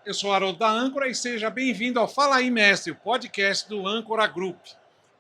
eu sou Haroldo da Âncora e seja bem-vindo ao Fala aí, Mestre, o podcast do Âncora Group.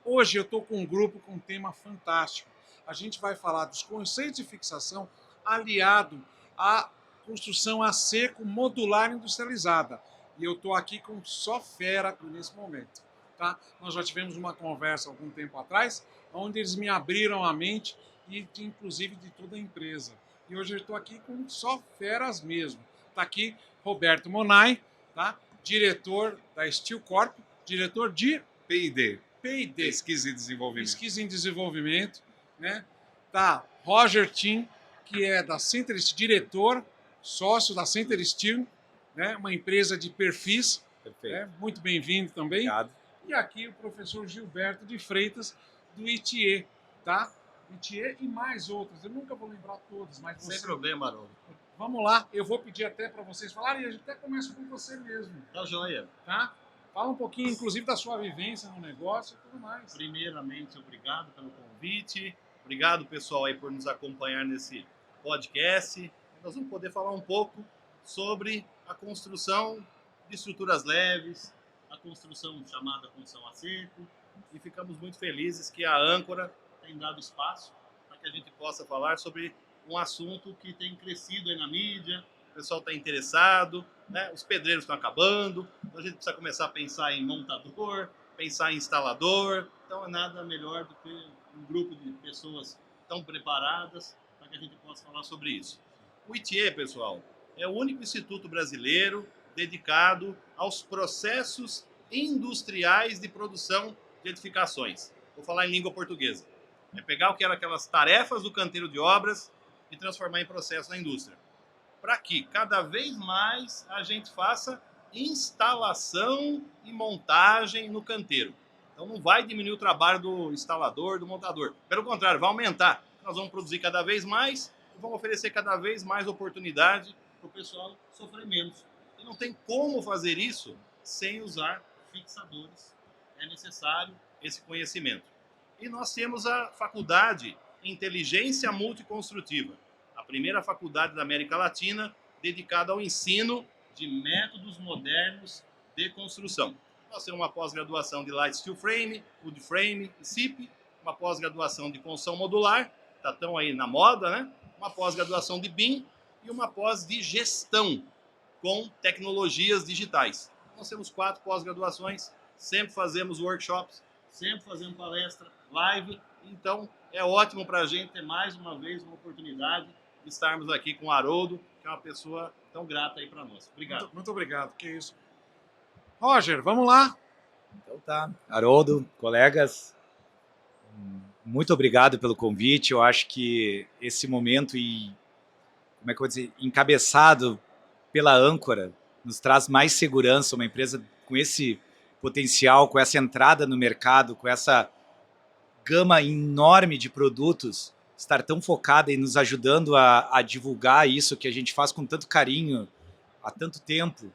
Hoje eu estou com um grupo com um tema fantástico. A gente vai falar dos conceitos de fixação aliado à construção a seco modular industrializada. E eu estou aqui com só fera nesse momento. Tá? Nós já tivemos uma conversa algum tempo atrás, onde eles me abriram a mente, e inclusive de toda a empresa. E hoje eu estou aqui com só feras mesmo. Está aqui Roberto Monai, tá? Diretor da Steel Corp, diretor de P&D. Pesquisa e Desenvolvimento. Pesquisa em Desenvolvimento, né? Tá Roger Tim, que é da Center Steel, diretor, sócio da Center Steel, né? Uma empresa de perfis. Perfeito. Né? Muito bem-vindo também. Obrigado. E aqui o professor Gilberto de Freitas, do ITIE, tá? ITIE e mais outros. Eu nunca vou lembrar todos, mas Sem problema, Haroldo. Vamos lá, eu vou pedir até para vocês falarem e a gente até começa com você mesmo. Tá joia. Tá? Fala um pouquinho, inclusive, da sua vivência no negócio e tudo mais. Primeiramente, obrigado pelo convite. Obrigado, pessoal, aí por nos acompanhar nesse podcast. Nós vamos poder falar um pouco sobre a construção de estruturas leves, a construção chamada construção a seco. E ficamos muito felizes que a Âncora tem dado espaço para que a gente possa falar sobre um assunto que tem crescido aí na mídia, o pessoal está interessado, né? Os pedreiros estão acabando, então a gente precisa começar a pensar em montador, pensar em instalador, então é nada melhor do que um grupo de pessoas tão preparadas para que a gente possa falar sobre isso. O ITIE, pessoal, é o único instituto brasileiro dedicado aos processos industriais de produção de edificações. Vou falar em língua portuguesa. É pegar o que eram aquelas tarefas do canteiro de obras e transformar em processo na indústria. Para que cada vez mais a gente faça instalação e montagem no canteiro. Então não vai diminuir o trabalho do instalador, do montador. Pelo contrário, vai aumentar. Nós vamos produzir cada vez mais e vamos oferecer cada vez mais oportunidade para o pessoal sofrer menos. E não tem como fazer isso sem usar fixadores. É necessário esse conhecimento. E nós temos a faculdade Inteligência Multiconstrutiva, a primeira faculdade da América Latina dedicada ao ensino de métodos modernos de construção. Nós temos uma pós-graduação de Light Steel Frame, Wood Frame e CIP, uma pós-graduação de construção modular, está tão aí na moda, né? Uma pós-graduação de BIM e uma pós de gestão com tecnologias digitais. Nós temos 4 pós-graduações, sempre fazemos workshops, sempre fazemos palestra, live, então é ótimo para a gente ter mais uma vez uma oportunidade de estarmos aqui com o Haroldo, que é uma pessoa tão grata aí para nós. Obrigado. Muito obrigado, que isso. Roger, vamos lá. Então tá. Haroldo, colegas, muito obrigado pelo convite. Eu acho que esse momento, como é que eu vou dizer, encabeçado pela Âncora, nos traz mais segurança, uma empresa com esse potencial, com essa entrada no mercado, com essa gama enorme de produtos, estar tão focada e nos ajudando a divulgar isso que a gente faz com tanto carinho há tanto tempo,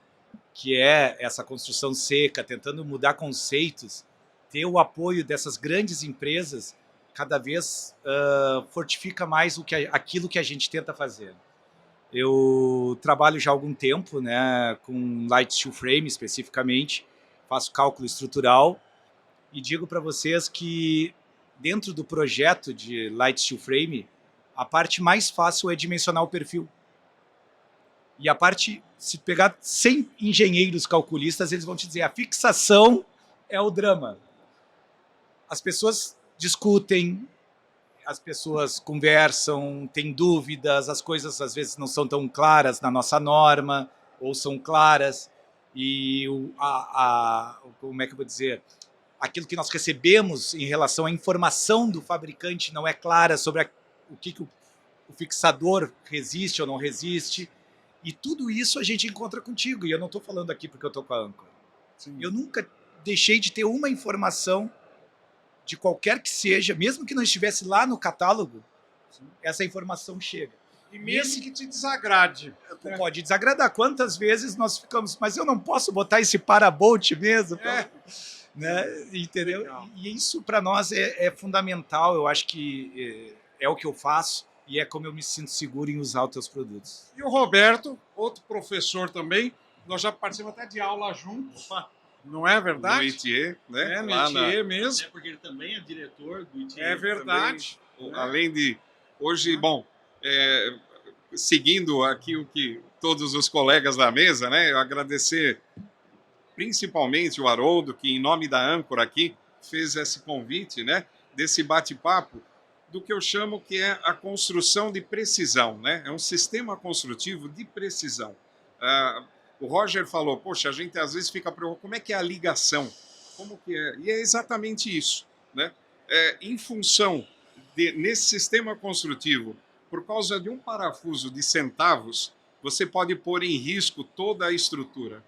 que é essa construção seca, tentando mudar conceitos, ter o apoio dessas grandes empresas, cada vez fortifica mais aquilo que a gente tenta fazer. Eu trabalho já há algum tempo, né, com Light Steel Frame especificamente, faço cálculo estrutural e digo para vocês que dentro do projeto de Light Steel Frame, a parte mais fácil é dimensionar o perfil. E a parte, se pegar 100 engenheiros calculistas, eles vão te dizer, a fixação é o drama. As pessoas discutem, as pessoas conversam, têm dúvidas, as coisas às vezes não são tão claras na nossa norma, ou são claras, e como é que eu vou dizer, aquilo que nós recebemos em relação à informação do fabricante não é clara sobre o que o fixador resiste ou não resiste, e tudo isso a gente encontra contigo, e eu não estou falando aqui porque eu estou com a Âncora. Eu nunca deixei de ter uma informação de qualquer que seja, mesmo que não estivesse lá no catálogo, essa informação chega. E mesmo que te desagrade. Pode desagradar. Quantas vezes nós ficamos, mas eu não posso botar esse parabolt mesmo? Né? Entendeu? Legal. E isso para nós é fundamental. Eu acho que é o que eu faço e é como eu me sinto seguro em usar os teus produtos. E o Roberto, outro professor também, Nós já participamos até de aula juntos. Opa, Não é No verdade? ITE, né? É, no Lá na- ITE até mesmo. porque ele também é diretor do ITI. É verdade. Além de hoje, Né? bom, seguindo aqui o que todos os colegas da mesa, né? Eu agradecer principalmente o Haroldo, que em nome da Âncora aqui fez esse convite, né? Desse bate-papo do que eu chamo que é a construção de precisão, né? É um sistema construtivo de precisão. O Roger falou, poxa, a gente às vezes fica preocupado, como é que é a ligação? Como que é? E é exatamente isso, né? Em função nesse sistema construtivo, por causa de um parafuso de centavos, você pode pôr em risco toda a estrutura.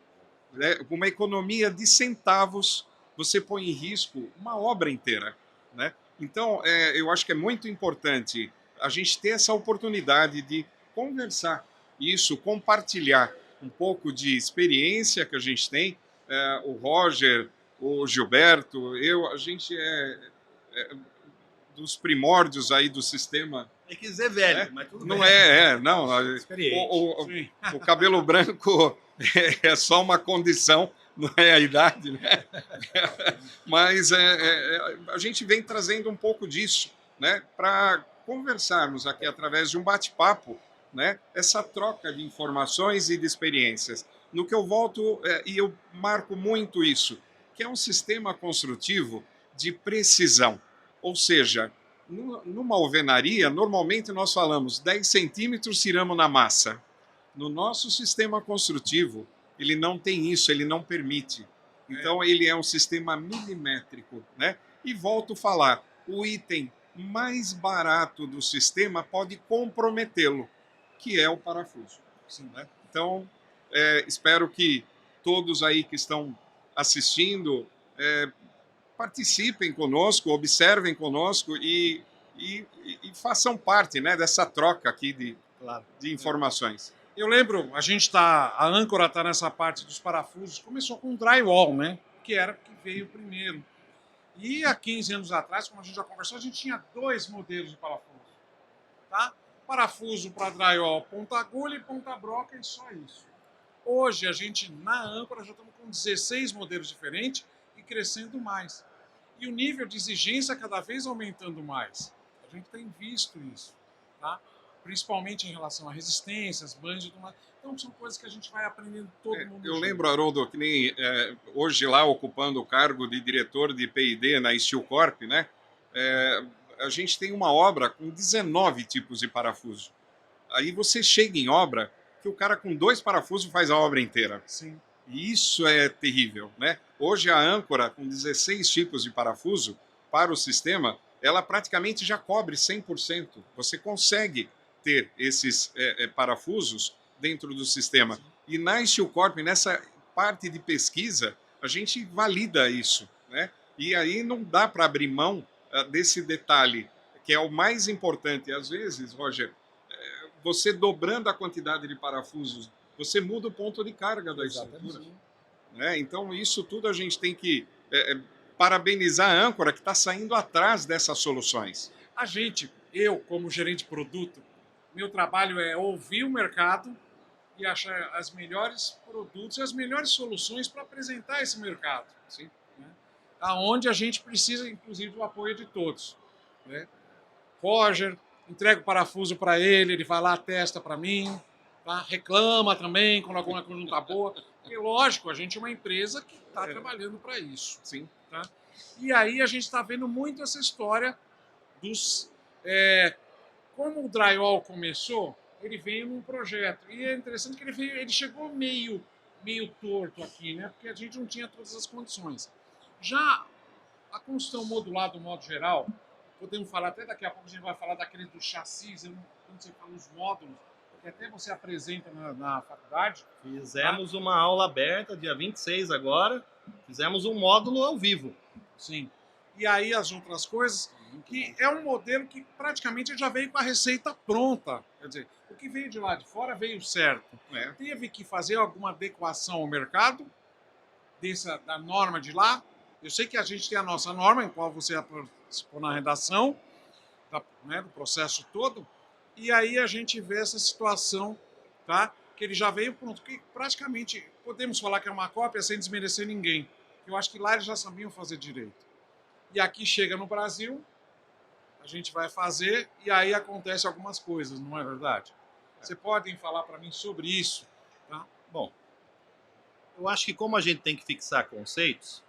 Né? Com uma economia de centavos, você põe em risco uma obra inteira. Né? Então, eu acho que é muito importante a gente ter essa oportunidade de conversar isso, compartilhar um pouco de experiência que a gente tem. O Roger, o Gilberto, a gente é dos primórdios aí do sistema. Tem que dizer velho, mas tudo Não bem. não. Experiente. Sim. O cabelo branco é só uma condição, não é a idade, né? Mas a gente vem trazendo um pouco disso, né? Para conversarmos aqui através de um bate-papo, né? Essa troca de informações e de experiências. No que eu volto, e eu marco muito isso, que é um sistema construtivo de precisão. Ou seja, numa alvenaria, normalmente nós falamos 10 centímetros ciramos na massa. No nosso sistema construtivo, ele não tem isso, ele não permite. Então, ele é um sistema milimétrico. Né? E volto a falar, o item mais barato do sistema pode comprometê-lo, que é o parafuso. Né? Então, espero que todos aí que estão assistindo participem conosco, observem conosco e façam parte, né, dessa troca aqui de informações. Eu lembro, a Âncora está nessa parte dos parafusos, começou com drywall, né? Que era o que veio primeiro. E há 15 anos atrás, como a gente já conversou, a gente tinha 2 modelos de parafuso. Tá? Parafuso para drywall, ponta agulha e ponta broca e só isso. Hoje, a gente, na Âncora, já estamos com 16 modelos diferentes e crescendo mais. E o nível de exigência cada vez aumentando mais. A gente tem visto isso. Tá? Principalmente em relação a resistências, banhos e tudo mais. Então, são coisas que a gente vai aprendendo todo mundo. Eu junto. lembro, Haroldo, que nem hoje lá ocupando o cargo de diretor de P&D na Steel Corp, né? A gente tem uma obra com 19 tipos de parafuso. Aí você chega em obra que o cara com 2 parafusos faz a obra inteira. Sim. E isso é terrível, né? Hoje a Âncora, com 16 tipos de parafuso para o sistema, ela praticamente já cobre 100%. Você consegue ter esses parafusos dentro do sistema. E na Steel Corp, nessa parte de pesquisa, a gente valida isso, né? E aí não dá para abrir mão desse detalhe, que é o mais importante. Às vezes, Roger, você dobrando a quantidade de parafusos, você muda o ponto de carga da estrutura. Né? Então, isso tudo a gente tem que parabenizar a Âncora, que está saindo atrás dessas soluções. Eu, como gerente de produto, meu trabalho é ouvir o mercado e achar as melhores produtos e as melhores soluções para apresentar esse mercado. Sim, né? Aonde a gente precisa, inclusive, do apoio de todos. Né? Roger, entrega o parafuso para ele vai lá, testa para mim, tá? Reclama também quando alguma coisa não está boa. Porque, lógico, a gente é uma empresa que está trabalhando para isso. Sim. Tá? E aí a gente está vendo muito essa história dos... como o drywall começou, ele veio num projeto. E é interessante que ele chegou meio torto aqui, né? Porque a gente não tinha todas as condições. Já a construção modular, do modo geral, podemos falar até daqui a pouco, a gente vai falar daquele do chassis, quando você fala os módulos, porque até você apresenta na faculdade. Fizemos uma aula aberta, dia 26 agora, fizemos um módulo ao vivo. Sim. E aí as outras coisas, que é um modelo que praticamente já veio com a receita pronta. Quer dizer, o que veio de lá de fora veio certo. Teve que fazer alguma adequação ao mercado da norma de lá. Eu sei que a gente tem a nossa norma, em qual você participou na redação, do processo todo, e aí a gente vê essa situação, tá? que ele já veio pronto, que praticamente podemos falar que é uma cópia sem desmerecer ninguém. Eu acho que lá eles já sabiam fazer direito. E aqui chega no Brasil, a gente vai fazer e aí acontece algumas coisas, não é verdade? Você podem falar para mim sobre isso, tá? Bom, eu acho que como a gente tem que fixar conceitos,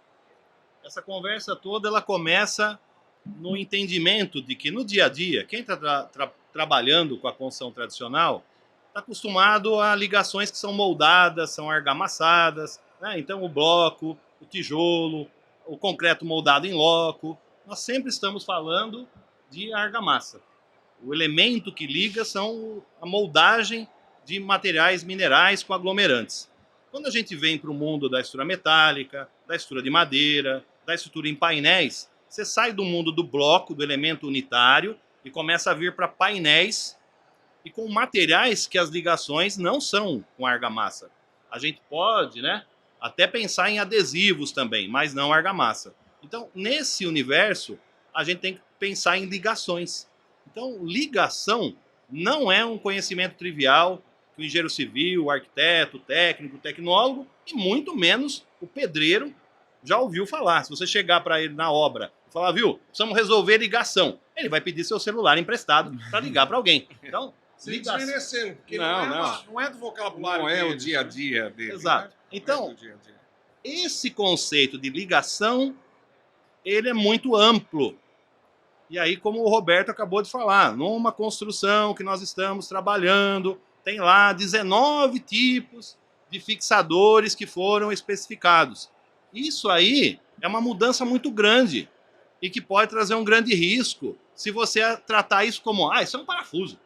essa conversa toda ela começa no entendimento de que no dia a dia, quem está trabalhando com a construção tradicional está acostumado a ligações que são moldadas, são argamassadas, né? Então o bloco, o tijolo, o concreto moldado em loco, nós sempre estamos falando de argamassa. O elemento que liga são a moldagem de materiais minerais com aglomerantes. Quando a gente vem para o mundo da estrutura metálica, da estrutura de madeira, da estrutura em painéis, você sai do mundo do bloco, do elemento unitário, e começa a vir para painéis e com materiais que as ligações não são com argamassa. A gente pode, né, até pensar em adesivos também, mas não argamassa. Então, nesse universo, a gente tem que pensar em ligações. Então, ligação não é um conhecimento trivial que o engenheiro civil, o arquiteto, o técnico, o tecnólogo e muito menos o pedreiro já ouviu falar. Se você chegar para ele na obra e falar, viu, precisamos resolver ligação, ele vai pedir seu celular emprestado para ligar para alguém. Então, sem desmerecê-lo, porque não é do vocabulário Não é o deles, dia a né? dia dele. Exato. Não Então, é do dia a dia. esse conceito de ligação, ele é muito amplo. E aí, como o Roberto acabou de falar, numa construção que nós estamos trabalhando, tem lá 19 tipos de fixadores que foram especificados. Isso aí é uma mudança muito grande e que pode trazer um grande risco se você tratar isso como, isso é um parafuso.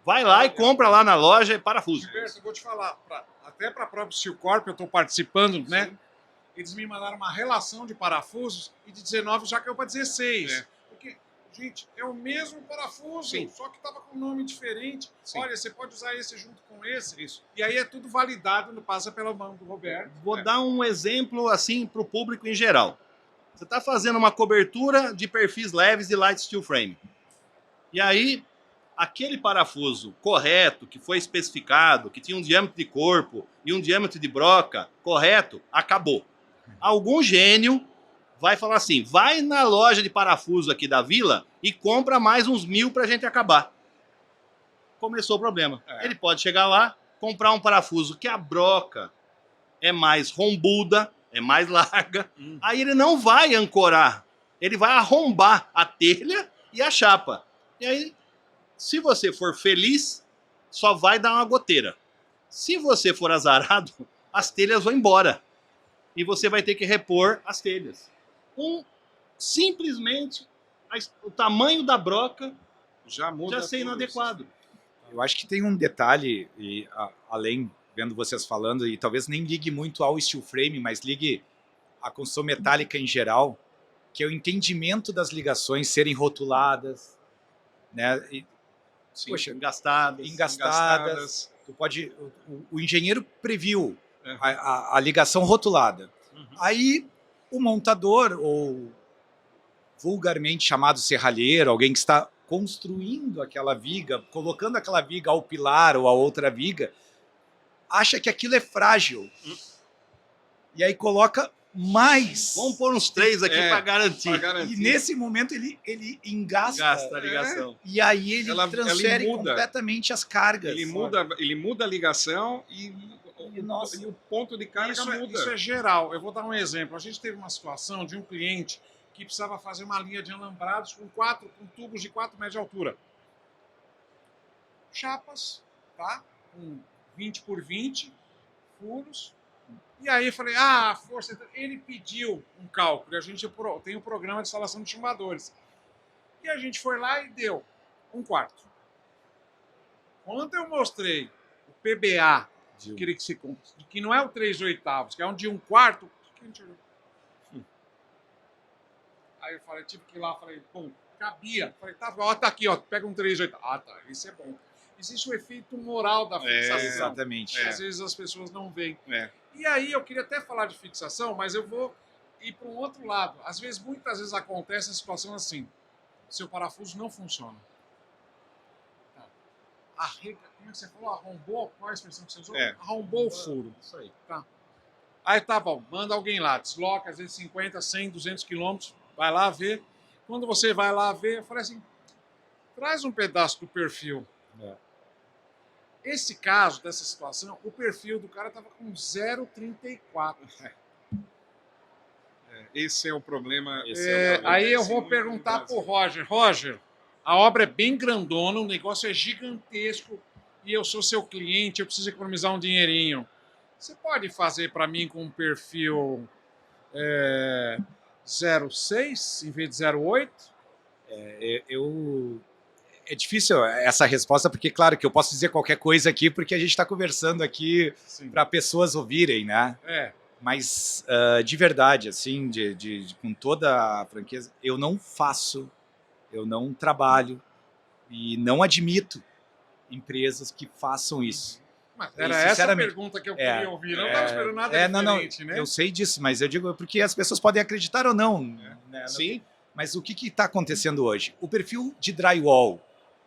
Vai lá e compra lá na loja e parafuso. Gilberto, eu vou te falar, até para a própria Silcorp, eu estou participando, né? Sim. Eles me mandaram uma relação de parafusos e de 19 já caiu para 16. É. Porque, gente, é o mesmo parafuso, Sim. só que estava com um nome diferente. Sim. Olha, você pode usar esse junto com esse. Isso. E aí é tudo validado, passa pela mão do Roberto. Vou dar um exemplo assim para o público em geral. Você está fazendo uma cobertura de perfis leves de light steel frame. E aí, aquele parafuso correto, que foi especificado, que tinha um diâmetro de corpo e um diâmetro de broca correto, acabou. Algum gênio vai falar assim, vai na loja de parafuso aqui da vila e compra mais uns 1000 para a gente acabar. Começou o problema. Ele pode chegar lá, comprar um parafuso que a broca é mais rombuda, é mais larga, aí ele não vai ancorar, ele vai arrombar a telha e a chapa. E aí, se você for feliz, só vai dar uma goteira. Se você for azarado, as telhas vão embora. E você vai ter que repor as telhas. Simplesmente, o tamanho da broca Já muda já ser tudo inadequado. Eu acho que tem um detalhe, além, vendo vocês falando, e talvez nem ligue muito ao steel frame, mas ligue à construção metálica em geral, que é o entendimento das ligações serem rotuladas, né? Sim, Poxa, engastadas. Tu pode, o engenheiro previu a ligação rotulada. Aí o montador, ou vulgarmente chamado serralheiro, alguém que está construindo aquela viga, colocando aquela viga ao pilar ou a outra viga, acha que aquilo é frágil. E aí coloca mais. Vamos pôr uns 3 aqui para garantir. E nesse momento ele engasta a ligação. E aí ele transfere ele muda. completamente as cargas. Ele muda a ligação e o ponto de carga muda. Isso é geral. Eu vou dar um exemplo. A gente teve uma situação de um cliente que precisava fazer uma linha de alambrados com tubos de 4 metros de altura. Chapas, tá? Com 20 por 20 furos. E aí eu falei, força. Ele pediu um cálculo. A gente tem um programa de instalação de chumbadores. E a gente foi lá e deu 1/4. Quando eu mostrei o PBA, que não é o 3/8, que é um de 1/4, que a gente olhou. Aí eu falei, tive que ir lá, falei, bom, cabia. Falei, tá aqui, ó, pega um 3/8. Tá, isso é bom. Existe o efeito moral da fixação. Exatamente. Às vezes as pessoas não veem. E aí eu queria até falar de fixação, mas eu vou ir para um outro lado. Muitas vezes acontece a situação assim, seu parafuso não funciona. como é que você falou? Arrombou? Qual a expressão que você usou? É. Arrombou o furo. Isso aí. Aí tá bom, manda alguém lá, desloca às vezes 50, 100, 200 quilômetros, vai lá ver. Quando você vai lá ver, eu falei assim, traz um pedaço do perfil. Esse caso, dessa situação, o perfil do cara tava com 0,34. Esse é o problema. Aí eu vou perguntar pro Roger. Roger, a obra é bem grandona, o negócio é gigantesco e eu sou seu cliente, eu preciso economizar um dinheirinho. Você pode fazer para mim com um perfil 0,6 em vez de 0,8? É difícil essa resposta, porque, claro, que eu posso dizer qualquer coisa aqui, porque a gente está conversando aqui para pessoas ouvirem, né? Mas, de verdade, assim, com toda a franqueza, eu não faço, eu não trabalho e não admito empresas que façam isso. Mas era essa a pergunta que eu queria ouvir. Eu não estava esperando nada diferente, né? Eu sei disso, mas eu digo porque as pessoas podem acreditar ou não. Né? Sim. Mas o que está acontecendo hoje? O perfil de drywall,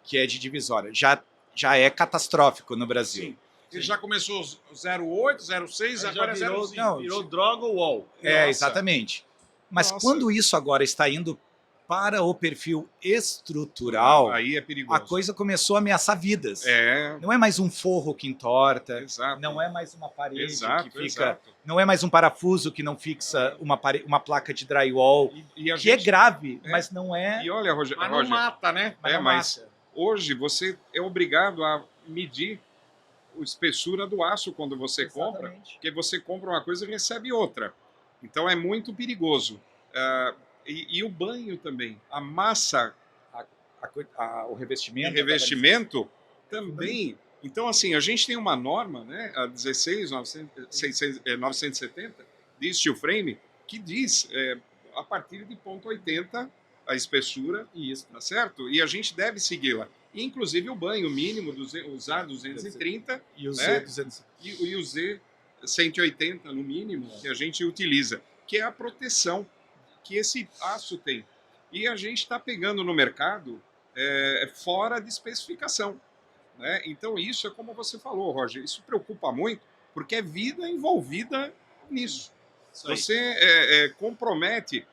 que é de divisória, já é catastrófico no Brasil. Sim. Ele já começou 0,8, 0,6, agora é 0,5. Virou drywall. Exatamente. Mas quando isso agora está indo para o perfil estrutural, aí é perigoso. A coisa começou a ameaçar vidas. É. Não é mais um forro que entorta, Exato. não é mais uma parede que fica, exato. Não é mais um parafuso que não fixa uma placa de drywall, que é grave, mas não é. E olha, Roger, mas não mata, né? Mas hoje você é obrigado a medir a espessura do aço quando você compra, porque você compra uma coisa e recebe outra. Então é muito perigoso. E o banho também, a massa, o revestimento. O revestimento também. Então, assim, a gente tem uma norma, né, a 16.970 de steel frame, que diz a partir de 0,80 a espessura, tá certo? E a gente deve segui-la. Inclusive o banho mínimo, usar 230 e o né? Z200. E o Z 180 no mínimo, que a gente utiliza, que é a proteção que esse aço tem. E a gente está pegando no mercado fora de especificação. Né? Então isso é como você falou, Roger, isso preocupa muito, porque é vida envolvida nisso. Você compromete...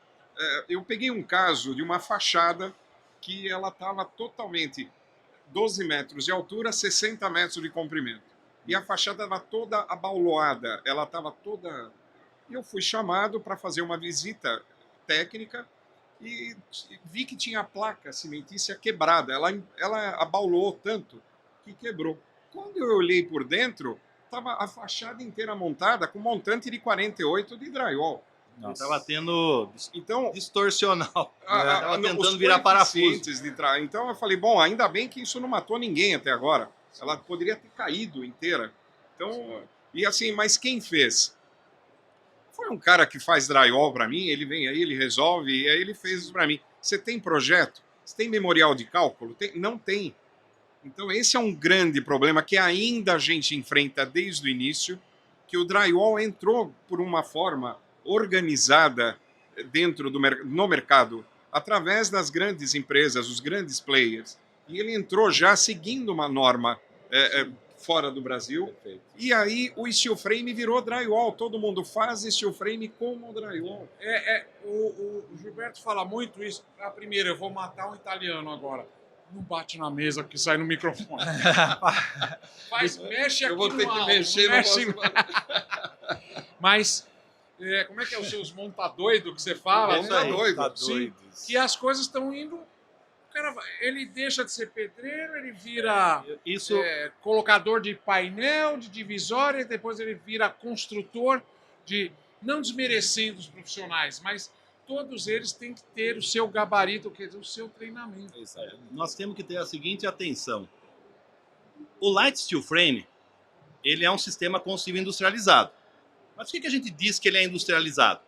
eu peguei um caso de uma fachada que ela estava totalmente 12 metros de altura, 60 metros de comprimento. E a fachada estava toda abauloada, ela estava toda... E eu fui chamado para fazer uma visita técnica e vi que tinha a placa cimentícia quebrada. Ela abaulou tanto que quebrou. Quando eu olhei por dentro, estava a fachada inteira montada com montante de 48 de drywall. Estava tendo então, distorcional. Estava tentando virar parafuso. Então eu falei, bom, ainda bem que isso não matou ninguém até agora. Ela poderia ter caído inteira. Então, e assim, mas quem fez? Foi um cara que faz drywall para mim, ele vem aí, ele resolve, e aí ele fez isso para mim. Você tem projeto? Você tem memorial de cálculo? Não tem. Então esse é um grande problema que ainda a gente enfrenta desde o início, que o drywall entrou por uma forma organizada dentro no mercado, através das grandes empresas, os grandes players. E ele entrou já seguindo uma norma fora do Brasil. Perfeito. E aí o steel frame virou drywall. Todo mundo faz steel frame como drywall. O Gilberto fala muito isso. Primeiro, eu vou matar um italiano agora. Não bate na mesa que sai no microfone. Mexe aqui. Eu vou ter no que alto, mexer no Mas como é que é os seus montadoido que você fala? Monta doido. Sim, que as coisas estão indo... Cara, ele deixa de ser pedreiro, ele vira colocador de painel, de divisória, e depois ele vira construtor não desmerecendo os profissionais, mas todos eles têm que ter o seu gabarito, quer dizer, o seu treinamento. Nós temos que ter a seguinte atenção. O Light Steel Frame, ele é um sistema construtivo industrializado. Mas por que a gente diz que ele é industrializado?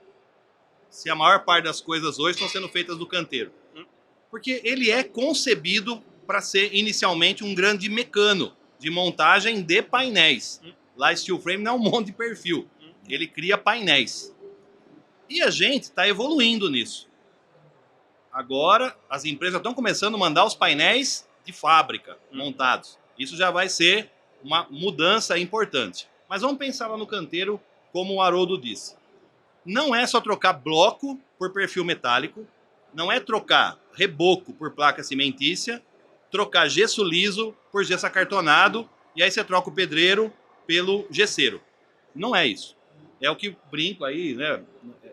Se a maior parte das coisas hoje estão sendo feitas no canteiro. Porque ele é concebido para ser inicialmente um grande mecano de montagem de painéis. Lá Steel Frame não é um monte de perfil. Ele cria painéis. E a gente está evoluindo nisso. Agora, as empresas estão começando a mandar os painéis de fábrica montados. Isso já vai ser uma mudança importante. Mas vamos pensar lá no canteiro, como o Haroldo disse. Não é só trocar bloco por perfil metálico, não é trocar reboco por placa cimentícia, trocar gesso liso por gesso acartonado, e aí você troca o pedreiro pelo gesseiro. Não é isso. É o que brinco aí, né?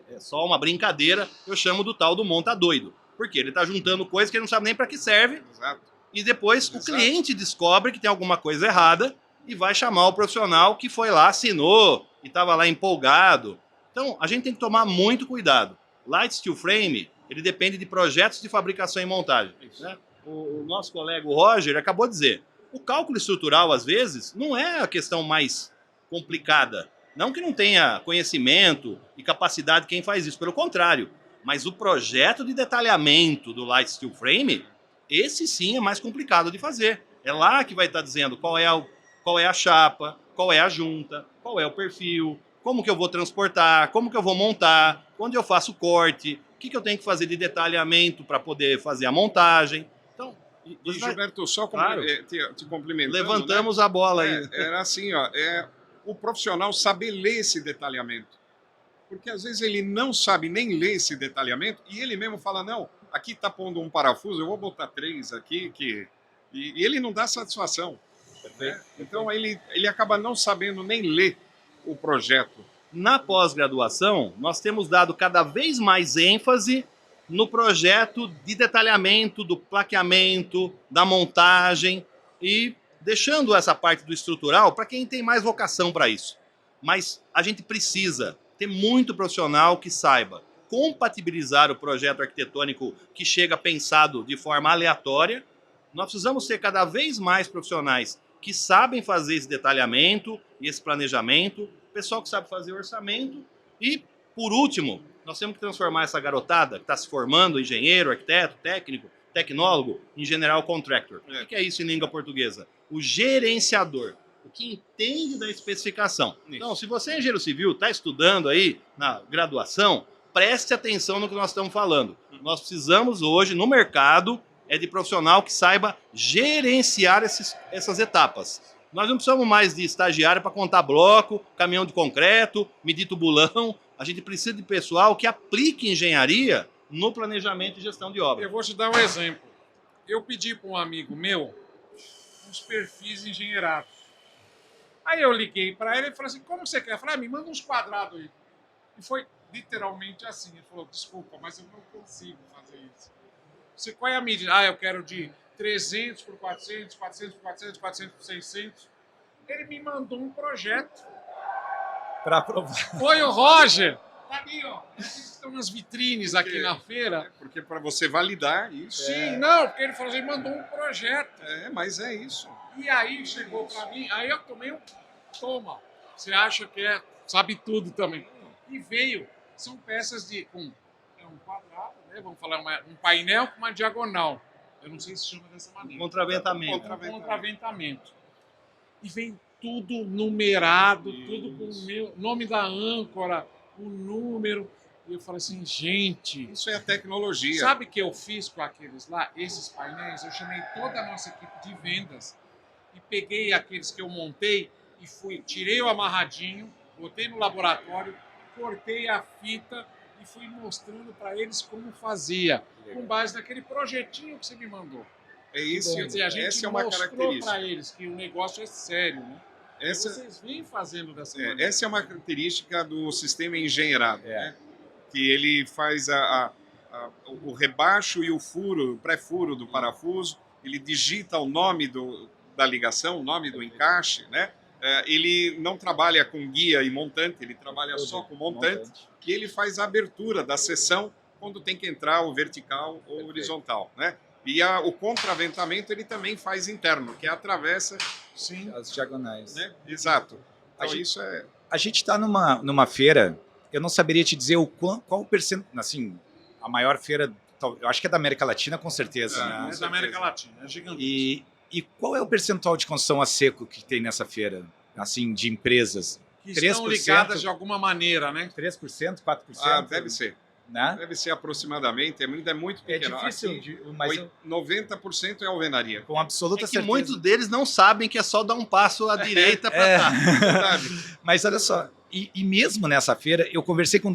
É só uma brincadeira, eu chamo do tal do monta doido. Porque ele está juntando coisas que ele não sabe nem para que serve, Exato. e depois Exato. o cliente descobre que tem alguma coisa errada e vai chamar o profissional que foi lá, assinou e estava lá empolgado. Então, a gente tem que tomar muito cuidado. Light Steel Frame, ele depende de projetos de fabricação e montagem. Né? O nosso colega o Roger acabou de dizer, o cálculo estrutural, às vezes, não é a questão mais complicada. Não que não tenha conhecimento e capacidade quem faz isso, pelo contrário. Mas o projeto de detalhamento do Light Steel Frame, esse sim é mais complicado de fazer. É lá que vai estar dizendo qual é a chapa, qual é a junta, qual é o perfil, como que eu vou transportar, como que eu vou montar, onde eu faço corte, o que eu tenho que fazer de detalhamento para poder fazer a montagem. Então, E Gilberto, só Claro. te complementando, levantamos a bola aí. Era assim, ó, o profissional saber ler esse detalhamento. Porque às vezes ele não sabe nem ler esse detalhamento e ele mesmo fala, não, aqui está pondo um parafuso, eu vou botar 3 aqui, e ele não dá satisfação. Né? Então ele acaba não sabendo nem ler o projeto. Na pós-graduação, nós temos dado cada vez mais ênfase no projeto de detalhamento, do plaqueamento, da montagem e deixando essa parte do estrutural para quem tem mais vocação para isso. Mas a gente precisa ter muito profissional que saiba compatibilizar o projeto arquitetônico que chega pensado de forma aleatória. Nós precisamos ter cada vez mais profissionais que sabem fazer esse detalhamento e esse planejamento, pessoal que sabe fazer orçamento e, por último, nós temos que transformar essa garotada que está se formando, engenheiro, arquiteto, técnico, tecnólogo, em general contractor. O que é isso em língua portuguesa? O gerenciador, o que entende da especificação. Então, se você é engenheiro civil, está estudando aí na graduação, preste atenção no que nós estamos falando. Nós precisamos hoje, no mercado, de profissional que saiba gerenciar essas etapas. Nós não precisamos mais de estagiário para contar bloco, caminhão de concreto, medir tubulão. A gente precisa de pessoal que aplique engenharia no planejamento e gestão de obra. Eu vou te dar um exemplo. Eu pedi para um amigo meu uns perfis engenheirados. Aí eu liguei para ele e falei assim, como você quer? Eu falei, me manda uns quadrados aí. E foi literalmente assim. Ele falou, desculpa, mas eu não consigo fazer isso. Você, qual é a medida? Ah, eu quero de 300 por 400, 400 por 400, 400 por 600. Ele me mandou um projeto. Para aprovar. Foi o Roger. Tá ali, ó. Estão nas vitrines aqui na feira. Porque para você validar isso. Sim, não, porque ele falou assim, mandou um projeto. Mas é isso. E aí chegou para mim, aí eu tomei um... Toma, você acha que sabe tudo também. E veio, são peças de... um quadrado, né? Vamos falar um painel com uma diagonal. Eu não sei se chama dessa maneira. Contraventamento. Contraventamento. E veio tudo numerado, tudo com o nome da âncora, o número. E eu falei assim, gente... Isso é a tecnologia. Sabe o que eu fiz com aqueles lá? Esses painéis, eu chamei toda a nossa equipe de vendas e peguei aqueles que eu montei e tirei o amarradinho, botei no laboratório, cortei a fita e fui mostrando para eles como fazia, com base naquele projetinho que você me mandou. É isso. Quer dizer, a gente essa é uma mostrou característica. para eles que o negócio é sério, né? E vocês vêm fazendo dessa maneira. Essa é uma característica do sistema engenheirado, né? Que ele faz o rebaixo e o furo, o pré-furo do parafuso, ele digita o nome da ligação, o nome do encaixe, né? Ele não trabalha com guia e montante, ele trabalha só com montante. E ele faz a abertura da seção quando tem que entrar o vertical ou horizontal, né? E o contraventamento ele também faz interno, que é a travessa. Sim. As diagonais. Né? Exato. Então isso é... A gente está numa feira, eu não saberia te dizer qual o percentual, assim, a maior feira, eu acho que é da América Latina, com certeza. Né? É da América Latina, é gigantesco. E qual é o percentual de construção a seco que tem nessa feira, assim, de empresas? Que estão ligadas de alguma maneira, né? 3%, 4%? Deve ser. né? Deve ser aproximadamente, ainda é muito É pequeno. difícil, Aqui, mas 90% é alvenaria. com absoluta É que certeza. muitos deles não sabem que é só dar um passo à direita para É. cá. Verdade. Mas olha só, e mesmo nessa feira, eu conversei com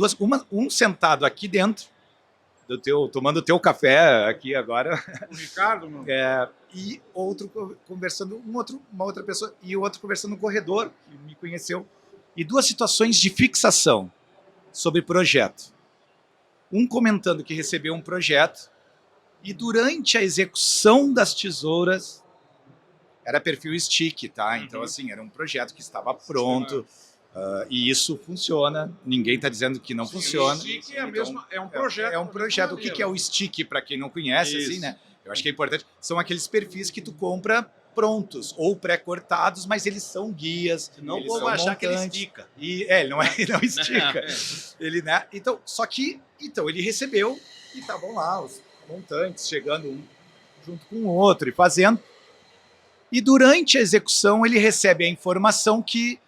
um sentado aqui dentro, tomando o teu café aqui agora, O Ricardo, meu. e outro conversando, uma outra pessoa, e o outro conversando no corredor, que me conheceu. E duas situações de fixação sobre projeto. Um comentando que recebeu um projeto, e durante a execução das tesouras, era perfil stick, tá? Então, Uhum. assim, era um projeto que estava pronto, e isso funciona. Ninguém está dizendo que não Sim, funciona. O stick é, Então, é um projeto. é um projeto. O que é o stick, para quem não conhece, Isso. assim, né? Eu acho que é importante. São aqueles perfis que tu compra prontos ou pré-cortados, mas eles são guias. Senão o eles povo são vai achar que ele montantes. estica. E ele não estica. Ele, né? Então, só que ele recebeu e estavam lá os montantes chegando um junto com o outro e fazendo. E durante a execução ele recebe a informação que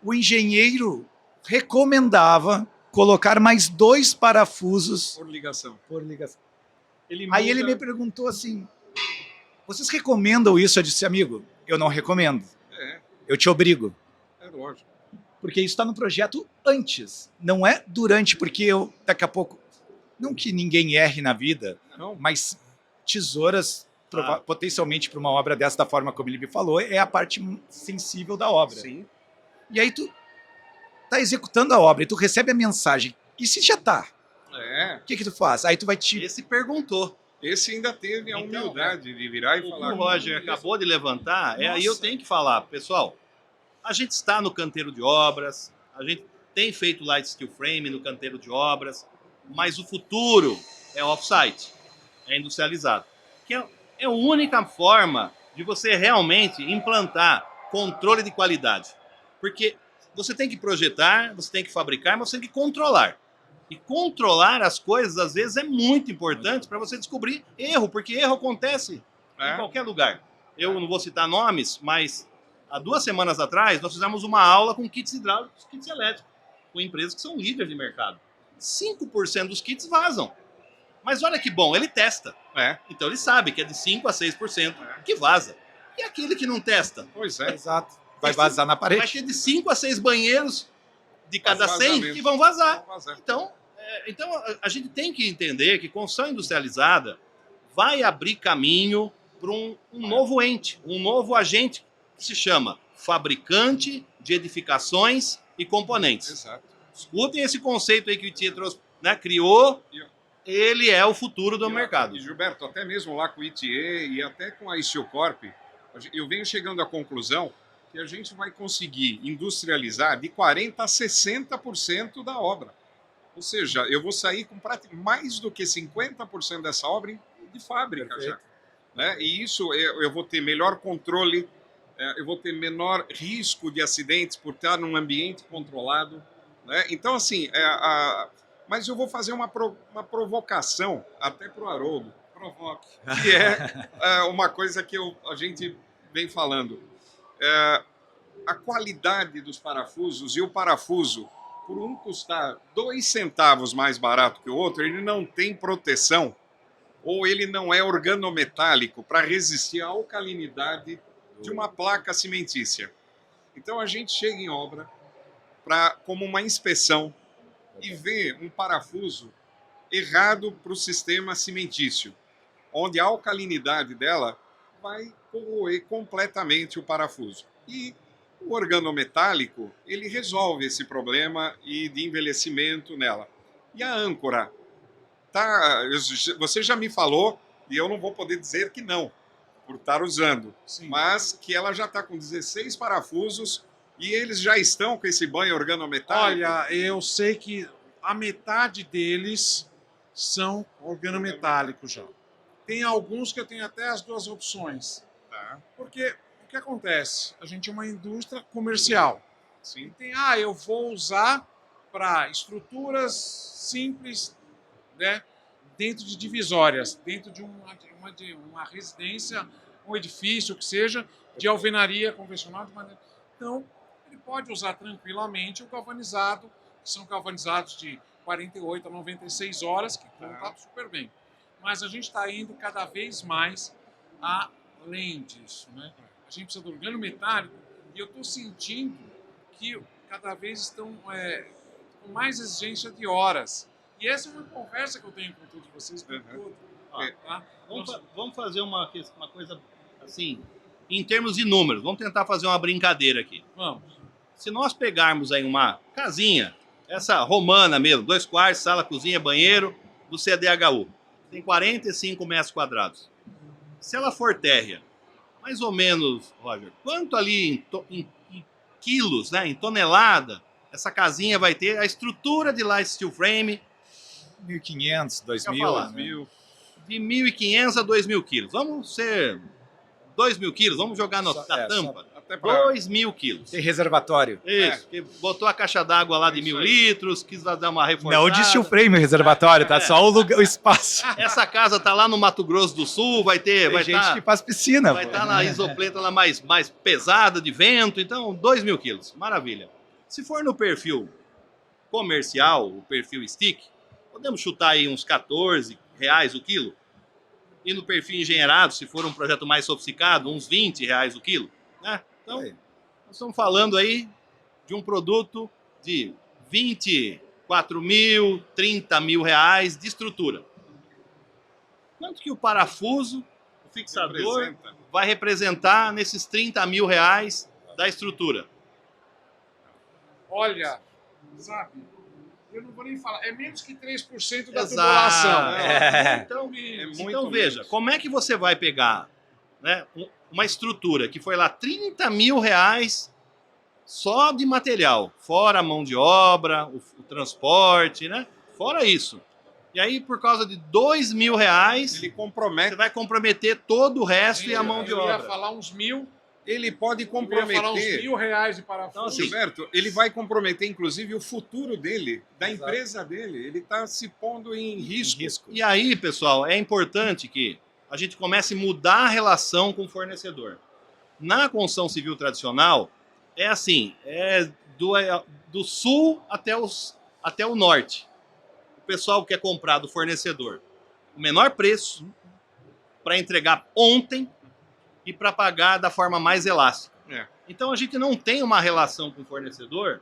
o engenheiro recomendava colocar mais 2 parafusos Por ligação. por ligação. Ele Aí ele muda- me perguntou assim: vocês recomendam isso? Eu disse, amigo, eu não recomendo. É, Eu te obrigo. é lógico. Porque isso está no projeto antes, não é durante, porque eu, daqui a pouco, não que ninguém erre na vida, Não, mas tesouras, potencialmente para uma obra dessa, da forma como ele me falou, é a parte sensível da obra. sim. E aí tu tá executando a obra e tu recebe a mensagem. E se já tá? É. O que tu faz? Aí tu vai te... Esse perguntou. Esse ainda teve a Então, humildade de virar e O que falar. o Roger acabou de levantar, aí eu Nossa. tenho que falar, pessoal, a gente está no canteiro de obras, a gente tem feito light steel frame no canteiro de obras, mas o futuro é off-site, é industrializado. Que é a única forma de você realmente implantar controle de qualidade. Porque você tem que projetar, você tem que fabricar, mas você tem que controlar. E controlar as coisas, às vezes, é muito importante para você descobrir erro, porque erro acontece em qualquer lugar. Eu não vou citar nomes, mas há 2 semanas atrás nós fizemos uma aula com kits hidráulicos, kits elétricos, com empresas que são líderes de mercado. 5% dos kits vazam. Mas olha que bom, ele testa. É, Então ele sabe que é de 5% a 6% que vaza. E aquele que não testa? pois é. Exato. Vai vazar na Vai parede. ter de 5 a 6 banheiros de cada 100 Vazamento. que vão vazar. Vamos vazar. Então a gente tem que entender que construção industrializada vai abrir caminho para um novo ente, um novo agente que se chama fabricante de edificações e componentes. Exato. Escutem esse conceito aí que o Tia trouxe, né? Criou, ele é o futuro do mercado. E Gilberto, até mesmo lá com o ITA e até com a Istiocorp, eu venho chegando à conclusão que a gente vai conseguir industrializar de 40% a 60% da obra. Ou seja, eu vou sair com mais do que 50% dessa obra de fábrica. Perfeito. Já. Né? E isso eu vou ter melhor controle, eu vou ter menor risco de acidentes por estar num ambiente controlado. Né? Então, assim, mas eu vou fazer uma provocação até para o Haroldo, provoque, que é uma coisa que a gente vem falando. A qualidade dos parafusos e o parafuso, por um custar 2 centavos mais barato que o outro, ele não tem proteção ou ele não é organometálico para resistir à alcalinidade de uma placa cimentícia. Então a gente chega em obra como uma inspeção e vê um parafuso errado para o sistema cimentício, onde a alcalinidade dela vai corroer completamente o parafuso. E o organometálico, ele resolve esse problema de envelhecimento nela. E a âncora, você já me falou, e eu não vou poder dizer que não, por estar usando, Sim. mas que ela já está com 16 parafusos e eles já estão com esse banho organometálico. Olha, eu sei que a metade deles são organometálicos já. Tem alguns que eu tenho até as 2 opções. Tá, Porque o que acontece? A gente é uma indústria comercial. sim. Tem, eu vou usar para estruturas simples, né, dentro de divisórias, dentro de uma residência, um edifício, o que seja, de alvenaria convencional. Então, ele pode usar tranquilamente o galvanizado, que são galvanizados de 48 a 96 horas, que conta super bem. Mas a gente está indo cada vez mais além disso, né? A gente precisa do organo metálico e eu estou sentindo que cada vez estão com mais exigência de horas. E essa é uma conversa que eu tenho com todos vocês. Tá? Vamos fazer uma coisa assim, em termos de números. Vamos tentar fazer uma brincadeira aqui. Vamos. Se nós pegarmos aí uma casinha, essa romana mesmo, 2 quartos, sala, cozinha, banheiro, do CDHU, tem 45 metros quadrados. Se ela for térrea, mais ou menos, Roger, quanto ali em quilos, né, em tonelada, essa casinha vai ter? A estrutura de light steel frame, 1.500, 2.000. falar, Né? de 1.500 a 2.000 quilos. Vamos ser 2.000 quilos, vamos jogar na tampa. Até para 2.000 quilos. Tem reservatório. Isso, que botou a caixa d'água lá de 1.000 litros, quis dar uma reforçada. Não de steel frame o reservatório, tá? Só o espaço. Essa casa tá lá no Mato Grosso do Sul, vai Tem gente estar que faz piscina. vai estar na isopleta lá mais pesada, de vento, então 2.000 quilos, maravilha. Se for no perfil comercial, o perfil stick, podemos chutar aí uns R$14 o quilo. E no perfil engenheirado, se for um projeto mais sofisticado, uns R$20 o quilo. Né? Então, nós estamos falando aí de um produto de 24 mil, 30 mil reais de estrutura. Quanto que o parafuso, o fixador, vai representar nesses 30 mil reais da estrutura? Olha, sabe, eu não vou nem falar, é menos que 3% da Exato. tubulação. Então, Menos. então veja, como é que você vai pegar, né, uma estrutura que foi lá 30 mil reais só de material, fora a mão de obra, o transporte, né? Fora isso. E aí, por causa de 2 mil reais, ele compromete, você vai comprometer todo o resto e a mão de Eu ia obra. falar uns mil, ele pode eu ia falar uns comprometer. R$1.000 de parafuso. Então, assim, Gilberto, ele vai comprometer, inclusive, o futuro dele, da empresa dele. Ele está se pondo em risco. E aí, pessoal, é importante que a gente comece a mudar a relação com o fornecedor. Na construção civil tradicional, é assim, do sul até o norte. O pessoal quer comprar do fornecedor o menor preço para entregar ontem e para pagar da forma mais elástica. Então, a gente não tem uma relação com o fornecedor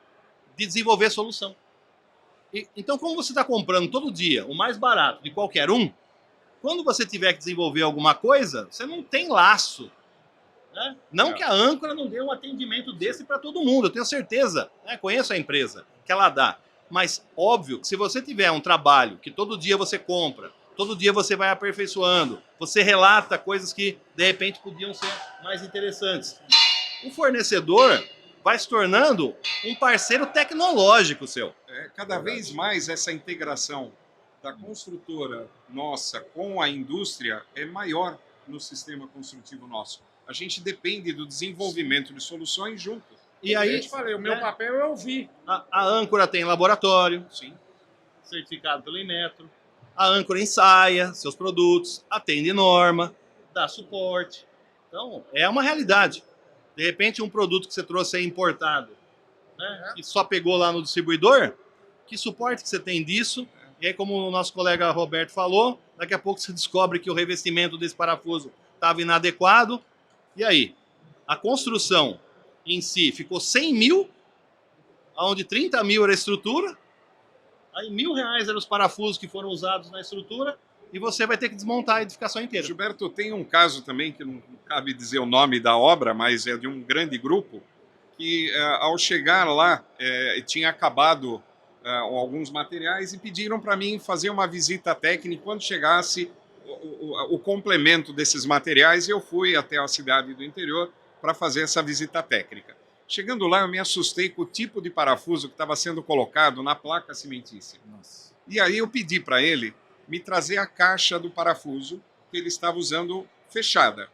de desenvolver solução. Então, como você está comprando todo dia o mais barato de qualquer um, quando você tiver que desenvolver alguma coisa, você não tem laço. Né? Não que a âncora não dê um atendimento desse para todo mundo, eu tenho certeza, né? Conheço a empresa que ela dá. Mas, óbvio, que se você tiver um trabalho que todo dia você compra, todo dia você vai aperfeiçoando, você relata coisas que, de repente, podiam ser mais interessantes. O fornecedor vai se tornando um parceiro tecnológico seu. Cada vez mais essa integração da construtora nossa com a indústria é maior no sistema construtivo nosso. A gente depende do desenvolvimento de soluções juntos. E aí, eu te falei, o meu papel eu vi. a âncora tem laboratório, Sim. certificado pelo Inmetro. A âncora ensaia seus produtos, atende norma, dá suporte. Então, é uma realidade. De repente, um produto que você trouxe é importado, né, e só pegou lá no distribuidor, que suporte que você tem disso? E aí, como o nosso colega Roberto falou, daqui a pouco você descobre que o revestimento desse parafuso estava inadequado. E aí? A construção em si ficou 100 mil, onde 30 mil era a estrutura, aí R$1.000 eram os parafusos que foram usados na estrutura, e você vai ter que desmontar a edificação inteira. Gilberto, tem um caso também, que não cabe dizer o nome da obra, mas é de um grande grupo, que ao chegar lá, tinha acabado alguns materiais e pediram para mim fazer uma visita técnica quando chegasse o complemento desses materiais, e eu fui até a cidade do interior para fazer essa visita técnica. Chegando lá, eu me assustei com o tipo de parafuso que estava sendo colocado na placa cimentícia. Nossa. E aí eu pedi para ele me trazer a caixa do parafuso que ele estava usando fechada.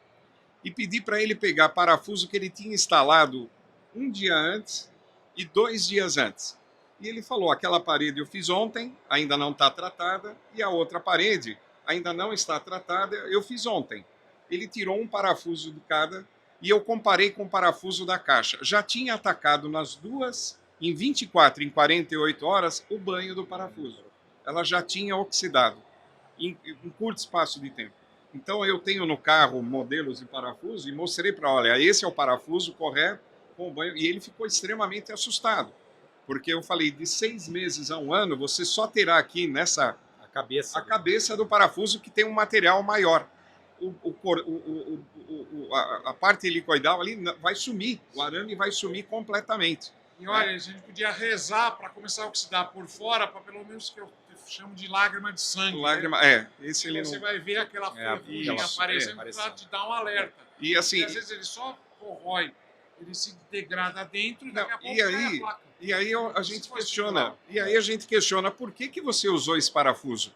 E pedi para ele pegar parafuso que ele tinha instalado um dia antes e 2 dias antes. E ele falou, aquela parede eu fiz ontem, ainda não está tratada, e a outra parede ainda não está tratada, eu fiz ontem. Ele tirou um parafuso de cada e eu comparei com o parafuso da caixa. Já tinha atacado nas duas em 24, em 48 horas, o banho do parafuso. Ela já tinha oxidado em curto espaço de tempo. Então eu tenho no carro modelos de parafuso e mostrei para olha, esse é o parafuso correto com o banho. E ele ficou extremamente assustado, porque eu falei, de 6 meses a 1 ano, você só terá aqui nessa a cabeça do parafuso que tem um material maior. A parte helicoidal ali vai sumir, o arame vai sumir completamente. E olha, a gente podia rezar para começar a oxidar por fora, para pelo menos que eu chamo de lágrima de sangue. Lágrima, né? esse ele você não... vai ver aquela ferrugem aparecendo para te dar um alerta. E assim, porque às vezes ele só corrói, ele se degrada dentro e daqui a pouco cai a placa. E aí a gente questiona, por que você usou esse parafuso?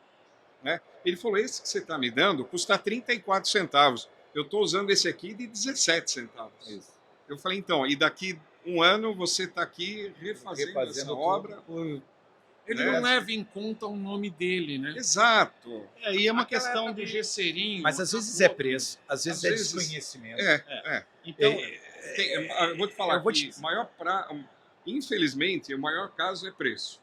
Né? Ele falou, esse que você está me dando custa 34 centavos. Eu estou usando esse aqui de 17 centavos. Isso. Eu falei, então, e daqui 1 ano você está aqui refazendo essa obra. Ele não leva em conta o nome dele, né? Exato. Aí é uma questão de gesserinho. Mas às vezes é preço, às vezes é desconhecimento. Então, eu vou te falar que infelizmente, o maior caso é preço.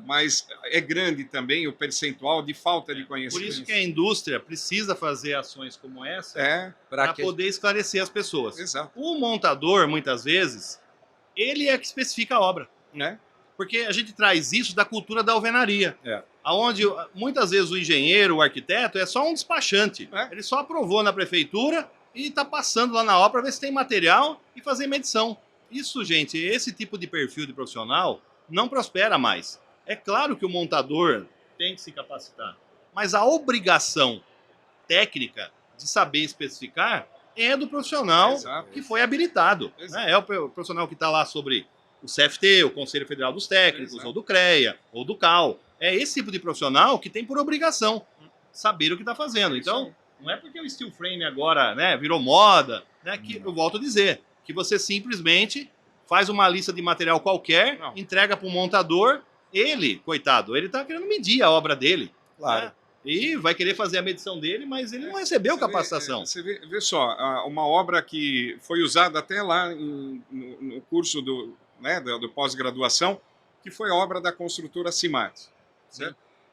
Mas é grande também o percentual de falta de conhecimento. Por isso que a indústria precisa fazer ações como essa para poder esclarecer as pessoas. Exato. O montador, muitas vezes, ele é que especifica a obra. Né? Porque a gente traz isso da cultura da alvenaria. Onde muitas vezes o engenheiro, o arquiteto, é só um despachante. Ele só aprovou na prefeitura e está passando lá na obra para ver se tem material e fazer medição. Isso, gente, esse tipo de perfil de profissional não prospera mais. É claro que o montador tem que se capacitar, mas a obrigação técnica de saber especificar é do profissional que foi habilitado. Né? É o profissional que está lá sobre o CFT, o Conselho Federal dos Técnicos, ou do CREA, ou do CAL. É esse tipo de profissional que tem por obrigação saber o que está fazendo. Então, não é porque o steel frame agora, né, virou moda, né, que eu volto a dizer, que você simplesmente faz uma lista de material qualquer, entrega para o montador, ele, coitado, ele está querendo medir a obra dele. Claro. Né? E vai querer fazer a medição dele, mas ele não recebeu capacitação. Você vê só, uma obra que foi usada até lá no curso do pós-graduação, que foi a obra da construtora Cimat.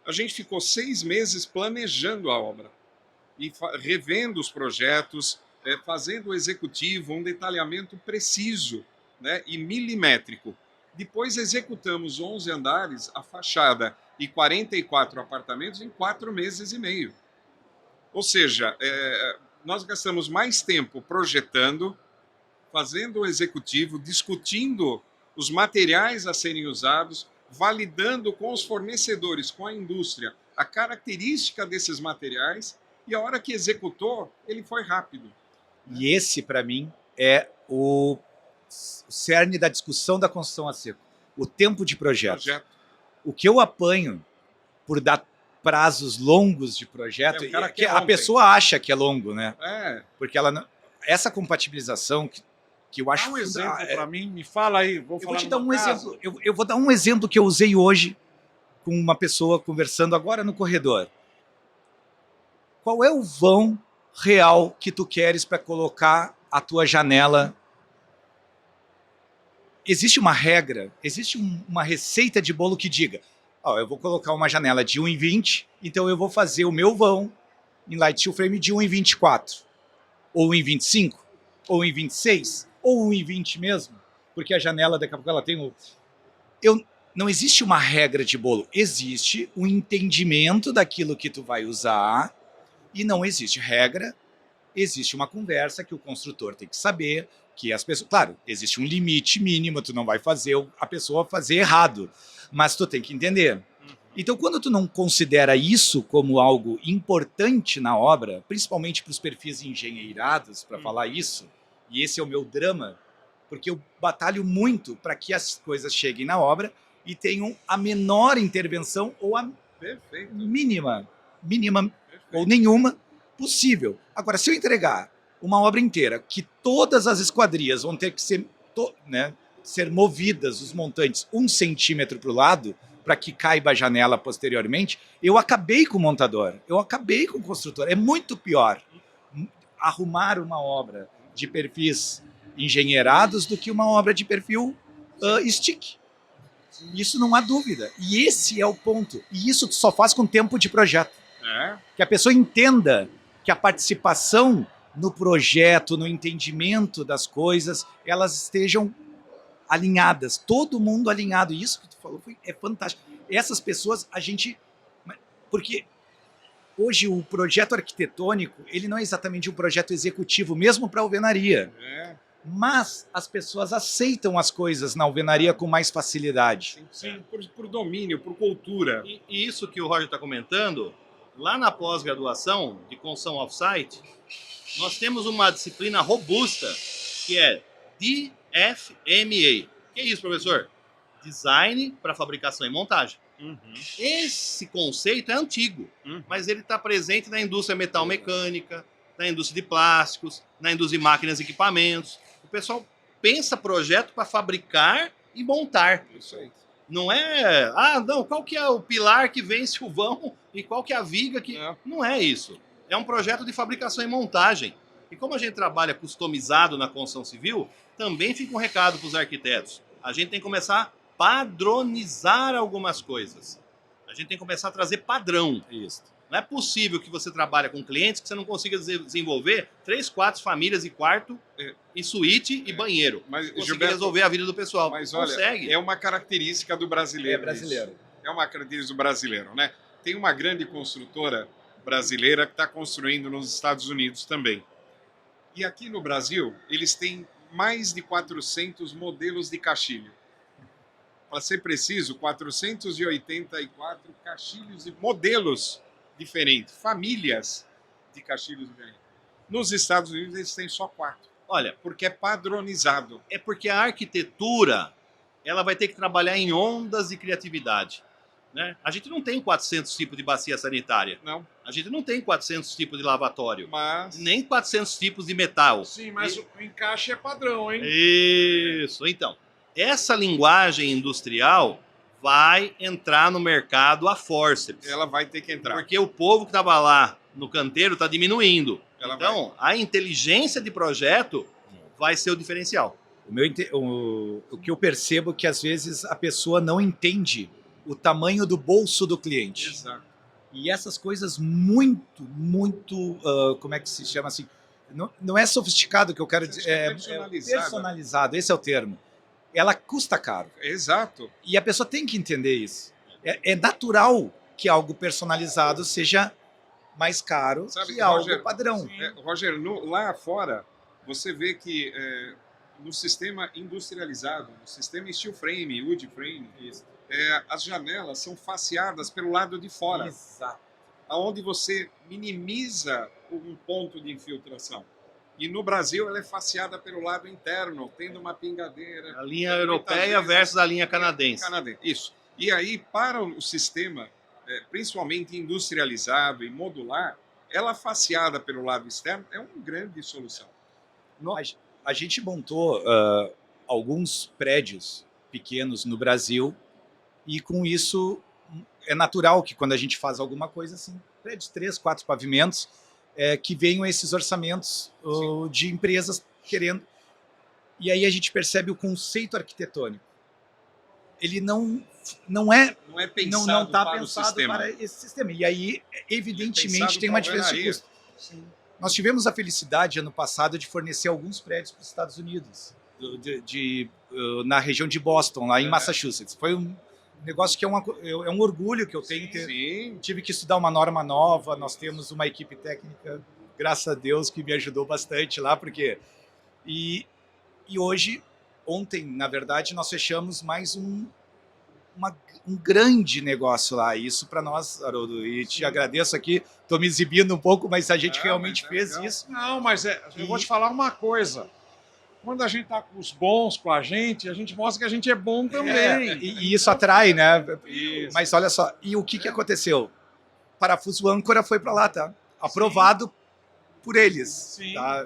A gente ficou 6 meses planejando a obra e revendo os projetos, fazendo o executivo, um detalhamento preciso, né, e milimétrico. Depois executamos 11 andares, a fachada e 44 apartamentos em 4 meses e meio. Ou seja, nós gastamos mais tempo projetando, fazendo o executivo, discutindo os materiais a serem usados, validando com os fornecedores, com a indústria, a característica desses materiais, e a hora que executou, ele foi rápido. E esse, para mim, é o cerne da discussão da construção a seco. O tempo de projeto. O que eu apanho por dar prazos longos de projeto, a pessoa acha que é longo, né? Porque essa compatibilização que eu acho... Dá um exemplo para mim, me fala aí. Eu vou te dar um exemplo. Eu vou dar um exemplo que eu usei hoje com uma pessoa conversando agora no corredor. Qual é o vão real que tu queres para colocar a tua janela? Existe uma regra, existe uma receita de bolo que diga, eu vou colocar uma janela de 1,20, então eu vou fazer o meu vão em light steel frame de 1,24, ou 1,25, ou 1,26, ou 1,20 mesmo, porque a janela daqui a pouco ela tem não existe uma regra de bolo, existe um entendimento daquilo que tu vai usar, e não existe regra, existe uma conversa que o construtor tem que saber, que as pessoas... Claro, existe um limite mínimo, tu não vai fazer a pessoa fazer errado, mas tu tem que entender. Então, quando tu não considera isso como algo importante na obra, principalmente para os perfis engenheirados, para falar isso, e esse é o meu drama, porque eu batalho muito para que as coisas cheguem na obra e tenham a menor intervenção ou a mínima ou nenhuma possível. Agora, se eu entregar uma obra inteira que todas as esquadrias vão ter que ser movidas, os montantes, 1 centímetro para o lado, para que caiba a janela posteriormente, eu acabei com o montador, eu acabei com o construtor. É muito pior arrumar uma obra de perfis engenheirados do que uma obra de perfil stick. Isso não há dúvida. E esse é o ponto. E isso tu só faz com tempo de projeto. Que a pessoa entenda que a participação no projeto, no entendimento das coisas, elas estejam alinhadas, todo mundo alinhado. Isso que tu falou é fantástico. Essas pessoas, a gente... Porque hoje o projeto arquitetônico, ele não é exatamente um projeto executivo, mesmo para a alvenaria. Mas as pessoas aceitam as coisas na alvenaria com mais facilidade. Sim, por domínio, por cultura. E isso que o Roger está comentando, lá na pós-graduação de construção off-site, nós temos uma disciplina robusta que é DFMA. Que é isso, professor? Design para fabricação e montagem. Esse conceito é antigo, mas ele está presente na indústria metal-mecânica, na indústria de plásticos, na indústria de máquinas e equipamentos. O pessoal pensa projeto para fabricar e montar. Isso aí. Não é, qual que é o pilar que vence o vão e qual que é a viga que... Não é isso. É um projeto de fabricação e montagem. E como a gente trabalha customizado na construção civil, também fica um recado para os arquitetos. A gente tem que começar a padronizar algumas coisas. A gente tem que começar a trazer padrão. Isso. Não é possível que você trabalhe com clientes que você não consiga desenvolver 3, 4 famílias e quarto, e suíte e banheiro. Mas, conseguir Gilberto, resolver a vida do pessoal. Mas consegue. olha, é uma característica do brasileiro. É brasileiro. Isso. É uma característica do brasileiro, né? Tem uma grande construtora brasileira que está construindo nos Estados Unidos também. E aqui no Brasil, eles têm mais de 400 modelos de caixilho. Para ser preciso, 484 caixilhos e modelos diferentes, famílias de caixilhos diferentes. Nos Estados Unidos, eles têm só 4. Olha, Porque é padronizado. é porque a arquitetura ela vai ter que trabalhar em ondas de criatividade. Né? A gente não tem 400 tipos de bacia sanitária. Não, A gente não tem 400 tipos de lavatório. mas... Nem 400 tipos de metal. Sim, mas o encaixe é padrão, hein? Isso. Então, essa linguagem industrial vai entrar no mercado a forceps. Ela vai ter que entrar. Porque o povo que estava lá no canteiro está diminuindo. Ela Então, a inteligência de projeto vai ser o diferencial. O que eu percebo é que às vezes a pessoa não entende o tamanho do bolso do cliente. Exato. E essas coisas muito, como é que se chama assim? Não é sofisticado que eu quero dizer, é personalizado, esse é o termo. Ela custa caro. Exato. E a pessoa tem que entender isso. É natural que algo personalizado seja mais caro que algo padrão. Roger, lá fora, você vê que no sistema industrializado, no sistema steel frame, wood frame, as janelas são faceadas pelo lado de fora. Exato. Onde você minimiza um ponto de infiltração. E no Brasil ela é faceada pelo lado interno, tendo uma pingadeira. A linha europeia versus a linha canadense. Isso. E aí, para o sistema, principalmente industrializado e modular, ela faceada pelo lado externo é uma grande solução. A gente montou alguns prédios pequenos no Brasil e com isso é natural que quando a gente faz alguma coisa assim, prédios 3, 4 pavimentos, que venham esses orçamentos de empresas querendo. E aí a gente percebe o conceito arquitetônico. Ele não está pensado para esse sistema. E aí, evidentemente, tem uma diferença de custo. Sim. Nós tivemos a felicidade, ano passado, de fornecer alguns prédios para os Estados Unidos, na região de Boston, lá em Massachusetts. Foi um negócio que é um orgulho que eu tenho. Tive que estudar uma norma nova, nós temos uma equipe técnica, graças a Deus, que me ajudou bastante lá, porque... E hoje, ontem, na verdade, nós fechamos mais um grande negócio lá. Isso para nós, Haroldo, e te agradeço aqui, estou me exibindo um pouco, mas a gente realmente fez isso. Não, mas eu vou te falar uma coisa. Quando a gente está com os bons com a gente mostra que a gente é bom também. E isso atrai, né? Isso. Mas olha só, e o que aconteceu? Parafuso âncora foi para lá, tá? Aprovado por eles. Sim. Tá?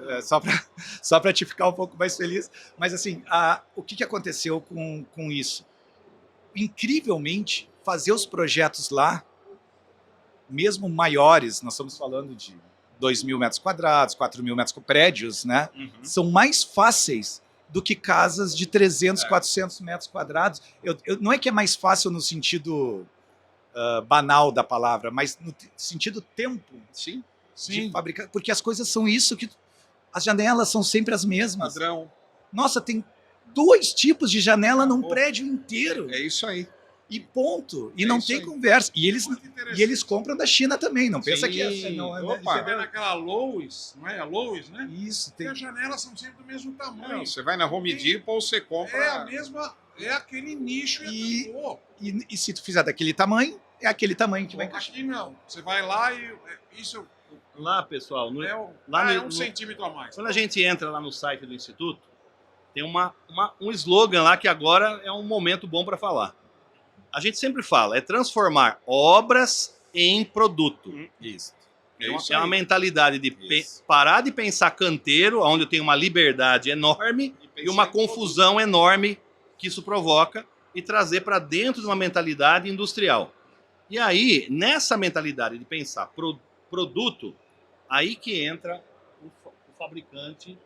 Só para te ficar um pouco mais feliz. Mas assim, o que aconteceu com isso? Incrivelmente, fazer os projetos lá, mesmo maiores, nós estamos falando de 2.000 metros quadrados, 4.000 metros prédios, né? São mais fáceis do que casas de 300, 400 metros quadrados. Não é que é mais fácil no sentido banal da palavra, mas no sentido tempo Sim, de fabricar. Porque as coisas são isso, que as janelas são sempre as mesmas. padrão. Nossa, tem 2 tipos de janela num prédio inteiro. É isso aí. E ponto. E É não isso tem aí. conversa. E Muito interessante. eles compram da China também. Não pensa Sim. que essa não é. Opa. Você vê naquela Lowe's, não é? A Lowe's, né? Isso, E tem. as janelas são sempre do mesmo tamanho. Não, você vai na Home Depot, você compra. É a mesma, é aquele nicho E- e acabou. E se tu fizer daquele tamanho, é aquele tamanho que vai encaixar. Aqui não. Você vai lá e isso Lá, pessoal, é, lá é no- um centímetro a mais. quando a gente entra lá no site do Instituto, tem um slogan lá que agora é um momento bom para falar. A gente sempre fala, é transformar obras em produto. Isso. É Então, isso é uma aí. mentalidade de Isso. parar de pensar canteiro, onde eu tenho uma liberdade enorme e pensar uma em confusão enorme que isso provoca, e trazer para dentro de uma mentalidade industrial. E aí, nessa mentalidade de pensar produto, aí que entra o fabricante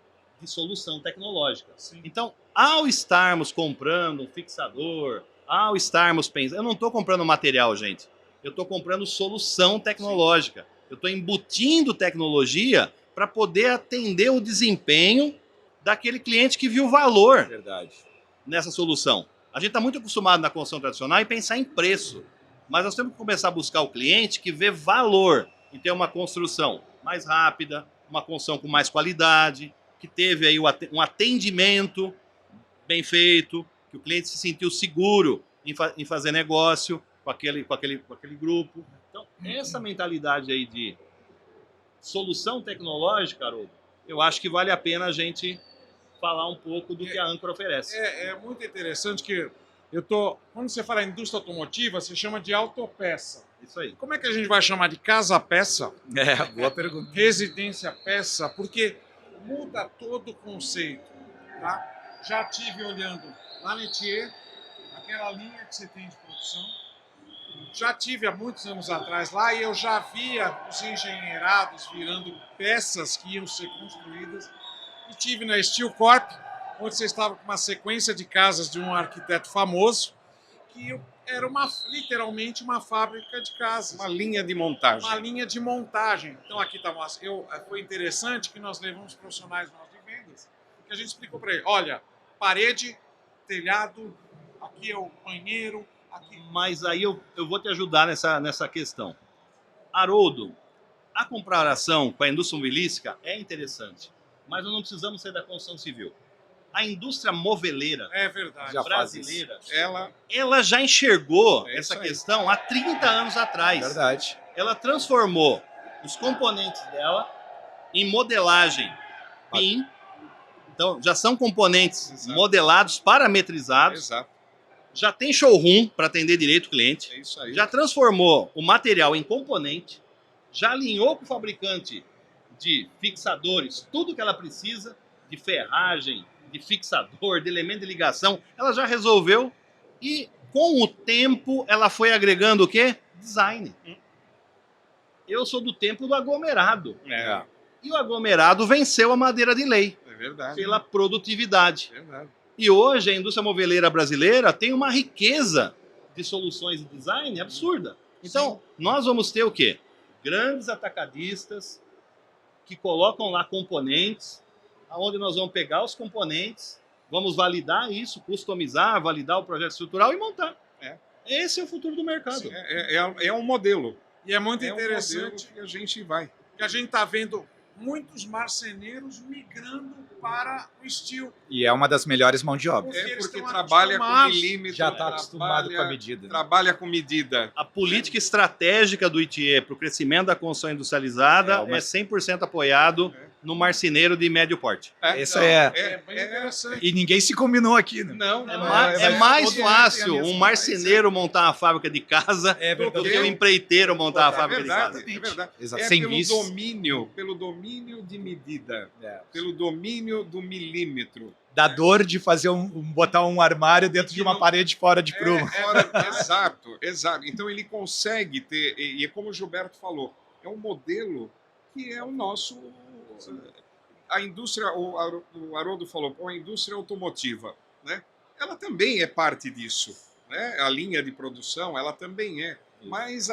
de solução tecnológica. Sim. Então, ao estarmos comprando um fixador, ao estarmos pensando... Eu não estou comprando material, gente. Eu estou comprando solução tecnológica. Eu estou embutindo tecnologia para poder atender o desempenho daquele cliente que viu valor Verdade. nessa solução. A gente está muito acostumado na construção tradicional em pensar em preço. Mas nós temos que começar a buscar o cliente que vê valor em ter uma construção mais rápida, uma construção com mais qualidade, que teve aí um atendimento bem feito, que o cliente se sentiu seguro em fazer negócio com aquele grupo. Então, essa mentalidade aí de solução tecnológica, Haroldo, eu acho que vale a pena a gente falar um pouco do que a Ancora oferece. É muito interessante que quando você fala em indústria automotiva, você chama de autopeça. Isso aí. Como é que a gente vai chamar de casa-peça, Boa pergunta. residência-peça? Porque muda todo o conceito, tá? Já tive olhando lá na Etier, aquela linha que você tem de produção. Já tive há muitos anos atrás lá e eu já via os engenheirados virando peças que iam ser construídas. E tive na Steel Corp, onde você estava com uma sequência de casas de um arquiteto famoso, que era literalmente uma fábrica de casas. Uma linha de montagem. Uma linha de montagem. Então aqui está foi interessante que nós levamos profissionais nossos de vendas, que a gente explicou para ele, olha, parede, telhado, aqui é o banheiro, aqui... Mas aí eu vou te ajudar nessa questão. Haroldo, a comparação com a indústria mobilística é interessante, mas nós não precisamos sair da construção civil. A indústria moveleira É verdade. Já faz brasileira, Ela já enxergou É essa isso aí. questão há 30 anos atrás. Verdade. Ela transformou os componentes dela em modelagem PIM. Então, já são componentes Exato. modelados, parametrizados. exato. Já tem showroom para atender direito o cliente. É isso aí. Já transformou o material em componente. Já alinhou com o fabricante de fixadores tudo que ela precisa, de ferragem, de fixador, de elemento de ligação. Ela já resolveu e, com o tempo, ela foi agregando o quê? Design. Eu sou do tempo do aglomerado. É, E o aglomerado venceu a madeira de lei é verdade. pela produtividade. É verdade. E hoje a indústria moveleira brasileira tem uma riqueza de soluções de design absurda. Então, nós vamos ter o quê? Grandes atacadistas que colocam lá componentes, onde nós vamos pegar os componentes, vamos validar isso, customizar, validar o projeto estrutural e montar. É. Esse é o futuro do mercado. Sim, é um modelo. E é muito É um interessante modelo que a gente vai. que a gente está vendo muitos marceneiros migrando para o steel. E é uma das melhores mãos de obra. Eles Porque estão trabalha com acostumados. milímetro. Já está acostumado com a trabalha- medida. Trabalha com medida. A política estratégica do ITIE para o crescimento da construção industrializada É uma- é 100% apoiado no marceneiro de médio porte. Essa não, É bem interessante. E ninguém se combinou aqui, né? Não, É, não, mais todo mundo tem a fácil mesma- um marceneiro montar uma fábrica de casa É do verdade. que um empreiteiro montar uma É fábrica de verdade, casa. é verdade. Exato. É Sem pelo vícios. pelo domínio de medida, É. pelo domínio do milímetro. Dá dor de fazer botar um armário dentro de uma parede fora de prumo. Exato, exato. Então ele consegue ter, e é como o Gilberto falou, é um modelo que é o nosso, a indústria, o Haroldo falou, pô, a indústria automotiva, né? Ela também é parte disso, né? A linha de produção, ela também é. Mas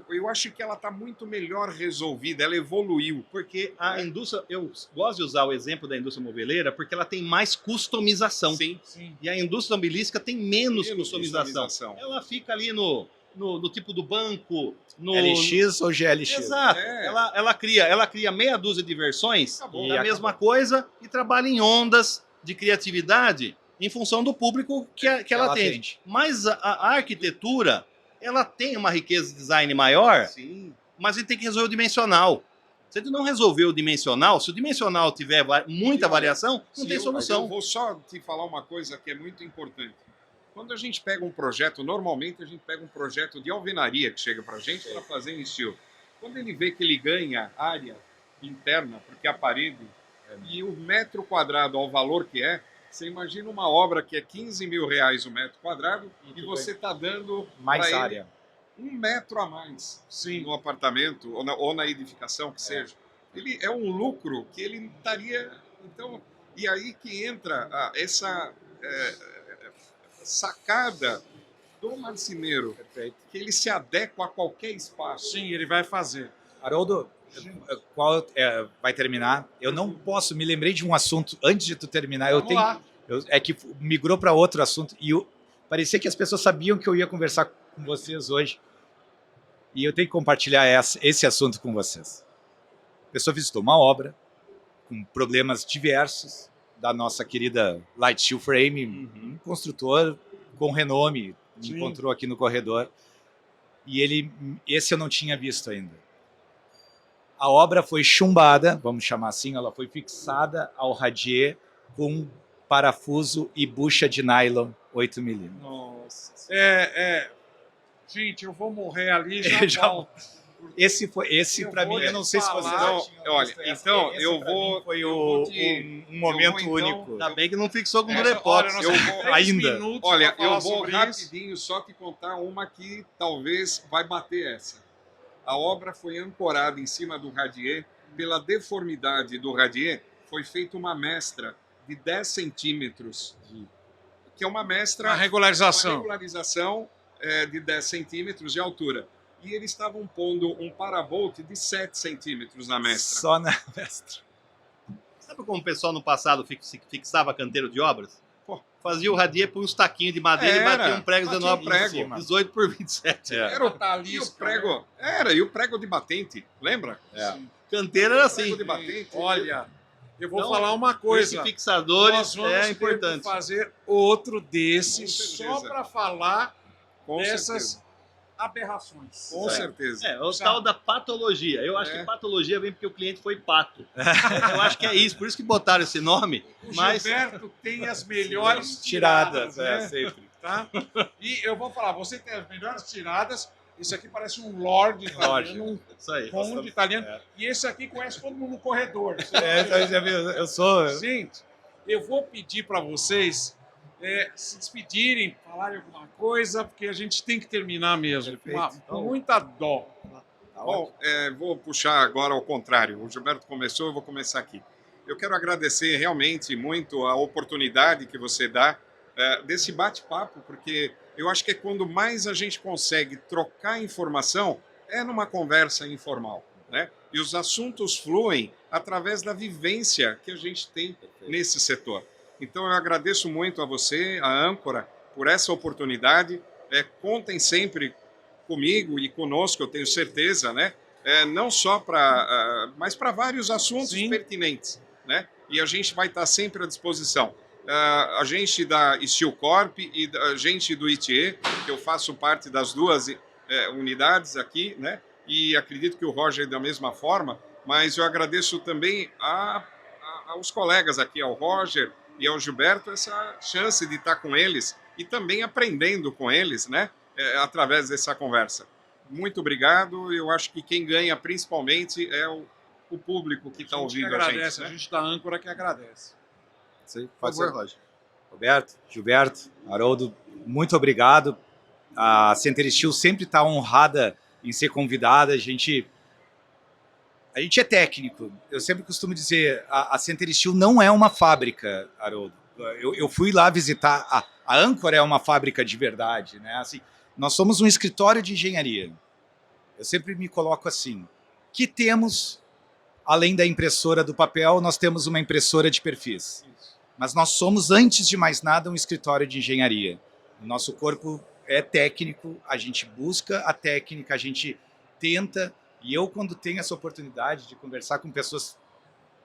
eu acho que ela está muito melhor resolvida, ela evoluiu. Porque a indústria, eu gosto de usar o exemplo da indústria moveleira porque ela tem mais customização. Sim. E a indústria automobilística tem menos customização. Ela fica ali no tipo do banco, no LX ou GLX? Exato. É. Ela cria meia dúzia de versões Acabou. da mesma coisa e trabalha em ondas de criatividade em função do público que ela atende. Mas a arquitetura, ela tem uma riqueza de design maior, Sim. mas a gente tem que resolver o dimensional. Se a gente não resolver o dimensional, se o dimensional tiver muita variação, não tem solução. Eu vou só te falar uma coisa que é muito importante. Quando a gente pega um projeto, normalmente a gente pega um projeto de alvenaria que chega para a gente para fazer em estilo. Quando ele vê que ele ganha área interna, porque a parede e o metro quadrado ao valor que é, você imagina uma obra que é 15 mil reais o metro quadrado e você está dando Mais pra ele área. 1 metro a mais no apartamento ou na edificação que seja. Ele é um lucro que ele estaria... Então, e aí que entra essa sacada do marceneiro, que ele se adequa a qualquer espaço. Sim, ele vai fazer. Haroldo, vai terminar? Eu não posso, me lembrei de um assunto antes de tu terminar. Vamos lá. É que migrou para outro assunto e parecia que as pessoas sabiam que eu ia conversar com vocês hoje. E eu tenho que compartilhar esse assunto com vocês. A pessoa visitou uma obra com problemas diversos da nossa querida Light Steel Frame, um construtor com renome, me encontrou aqui no corredor. E esse eu não tinha visto ainda. A obra foi chumbada, vamos chamar assim, ela foi fixada ao radier com parafuso e bucha de nylon 8mm. Nossa. Gente, eu vou morrer ali já volto. Esse para mim, eu não sei se vocês falar. Olha, então eu vou... Foi um eu momento vou, então, único. Ainda bem que não fixou com Olha, durepox. nós eu temos vou- 3 ainda. minutos Olha, pra falar eu vou sobre isso. rapidinho só te contar uma que talvez vai bater essa. A obra foi ancorada em cima do radier. Pela deformidade do radier, foi feita uma mestra de 10 centímetros, que é uma mestra... A regularização. Uma regularização de 10 centímetros de altura. E eles estavam pondo um parabolt de 7 centímetros na mestra. Só na mestra. Sabe como o pessoal no passado fixava canteiro de obras? Pô. Fazia o radier por uns taquinhos de madeira e batia um prego batia 19 um prego. por cima. 18 por 27. Era e o prego, e o prego de batente, lembra? Canteiro era assim. Prego de batente. Olha, eu vou Então, falar uma coisa. Esses fixadores Nós vamos ter importante. que fazer outro desse Com só certeza. para falar Com dessas certeza. aberrações. Com certeza. O tal da patologia. Eu acho que patologia vem porque o cliente foi pato. Eu acho que é isso. Por isso que botaram esse nome. O Mas Gilberto tem as melhores Tiradas, né? sempre. Tá? E eu vou falar, você tem as melhores tiradas. Esse aqui parece um lord italiano, um isso aí. conde italiano. E esse aqui conhece todo mundo no corredor. Eu sou... Gente, eu vou pedir para vocês se despedirem, falarem alguma coisa, porque a gente tem que terminar mesmo. Com muita dó. Bom, vou puxar agora ao contrário. O Gilberto começou, eu vou começar aqui. Eu quero agradecer realmente muito a oportunidade que você dá desse bate-papo, porque eu acho que é quando mais a gente consegue trocar informação numa conversa informal, né? E os assuntos fluem através da vivência que a gente tem nesse setor. Então eu agradeço muito a você, a Âncora, por essa oportunidade. Contem sempre comigo e conosco, eu tenho certeza, né? Não só mas para vários assuntos pertinentes, né? E a gente vai estar sempre à disposição. A gente da Steel Corp e a gente do ITE, que eu faço parte das duas unidades aqui, né? E acredito que o Roger da mesma forma, mas eu agradeço também aos colegas aqui, ao Roger e ao Gilberto, essa chance de estar com eles e também aprendendo com eles, né? Através dessa conversa. Muito obrigado. Eu acho que quem ganha principalmente é o público que está ouvindo a gente. A gente da Âncora que agradece. Por favor, Roger. Roberto, Gilberto, Haroldo, muito obrigado. A Center Steel sempre está honrada em ser convidada. A gente A gente é técnico. Eu sempre costumo dizer, a Center Steel não é uma fábrica, Haroldo. Eu fui lá visitar, a Âncora é uma fábrica de verdade, né? Assim, nós somos um escritório de engenharia. Eu sempre me coloco assim, que temos, além da impressora do papel, nós temos uma impressora de perfis. Mas nós somos, antes de mais nada, um escritório de engenharia. O nosso corpo é técnico, a gente busca a técnica, a gente tenta, e eu, quando tenho essa oportunidade de conversar com pessoas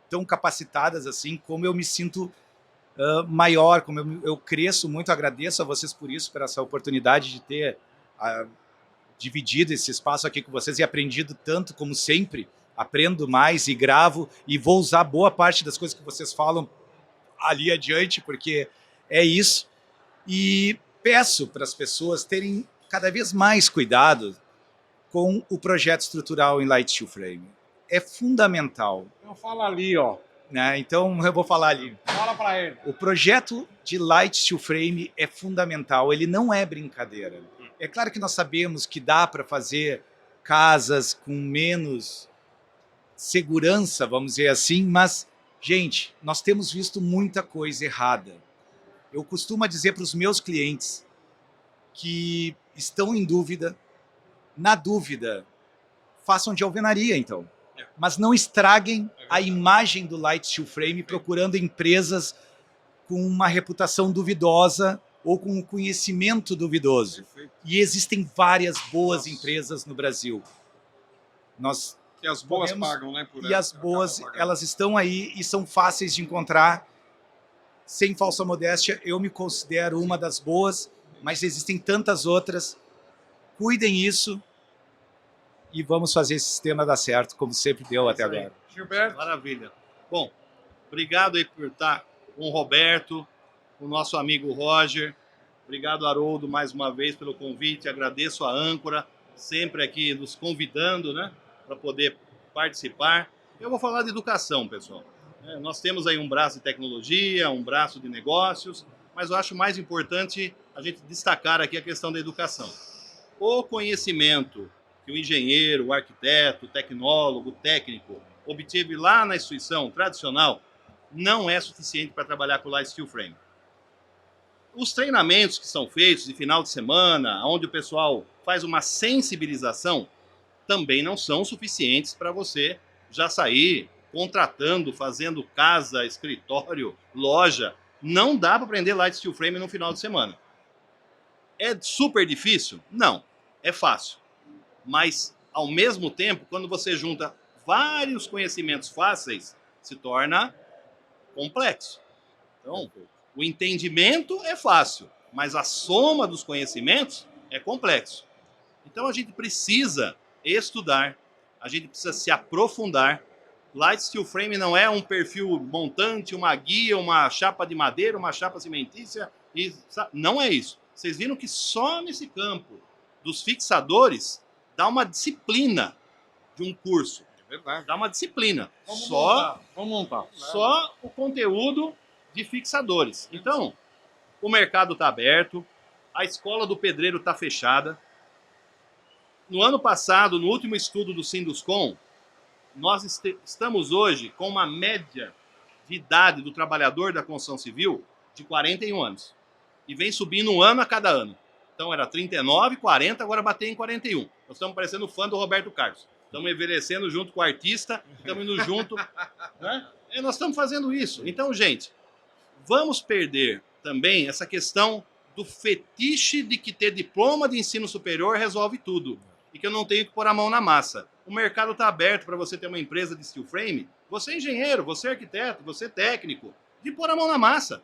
tão capacitadas assim, como eu me sinto maior, como eu cresço muito, agradeço a vocês por isso, por essa oportunidade de ter dividido esse espaço aqui com vocês e aprendido tanto, como sempre, aprendo mais e gravo, e vou usar boa parte das coisas que vocês falam ali adiante, porque é isso. E peço para as pessoas terem cada vez mais cuidado com o projeto estrutural em Light Steel Frame. É fundamental. Então fala ali, ó. Né? Então eu vou falar ali. Fala para ele. O projeto de Light Steel Frame é fundamental, ele não é brincadeira. É claro que nós sabemos que dá para fazer casas com menos segurança, vamos dizer assim, mas, gente, nós temos visto muita coisa errada. Eu costumo dizer para os meus clientes que estão em dúvida, na dúvida, façam de alvenaria, então. Mas não estraguem a imagem do Light Steel Frame procurando empresas com uma reputação duvidosa ou com um conhecimento duvidoso. E existem várias boas empresas no Brasil. Nós E as boas pagam, né? E as boas, elas estão aí e são fáceis de encontrar. Sem falsa modéstia, eu me considero uma das boas, mas existem tantas outras. Cuidem isso e vamos fazer esse sistema dar certo, como sempre deu até agora. Gilberto. Maravilha. Bom, obrigado aí por estar com o Roberto, com o nosso amigo Roger. Obrigado, Haroldo, mais uma vez pelo convite. Agradeço a Âncora, sempre aqui nos convidando, né, para poder participar. Eu vou falar de educação, pessoal. Nós temos aí um braço de tecnologia, um braço de negócios, mas eu acho mais importante a gente destacar aqui a questão da educação. O conhecimento que o engenheiro, o arquiteto, o tecnólogo, o técnico obteve lá na instituição tradicional não é suficiente para trabalhar com o Light Steel Frame. Os treinamentos que são feitos de final de semana, onde o pessoal faz uma sensibilização, também não são suficientes para você já sair contratando, fazendo casa, escritório, loja. Não dá para aprender Light Steel Frame no final de semana. É super difícil? Não, é fácil. Mas, ao mesmo tempo, quando você junta vários conhecimentos fáceis, se torna complexo. Então, o entendimento é fácil, mas a soma dos conhecimentos é complexo. Então, a gente precisa estudar, a gente precisa se aprofundar. Light Steel Frame não é um perfil montante, uma guia, uma chapa de madeira, uma chapa cimentícia. Não é isso. Vocês viram que só nesse campo dos fixadores dá uma disciplina de um curso. É verdade. Dá uma disciplina. Vamos Só montar. só o conteúdo de fixadores. Então, o mercado está aberto, a escola do pedreiro está fechada. No ano passado, no último estudo do Sinduscom, nós estamos hoje com uma média de idade do trabalhador da construção civil de 41 anos. E vem subindo um ano a cada ano. Então era 39, 40, agora bateu em 41. Nós estamos parecendo fã do Roberto Carlos. Estamos envelhecendo junto com o artista, estamos indo junto. Né? E nós estamos fazendo isso. Então, gente, vamos perder também essa questão do fetiche de que ter diploma de ensino superior resolve tudo. E que eu não tenho que pôr a mão na massa. O mercado está aberto para você ter uma empresa de steel frame. Você é engenheiro, você é arquiteto, você é técnico. De pôr a mão na massa.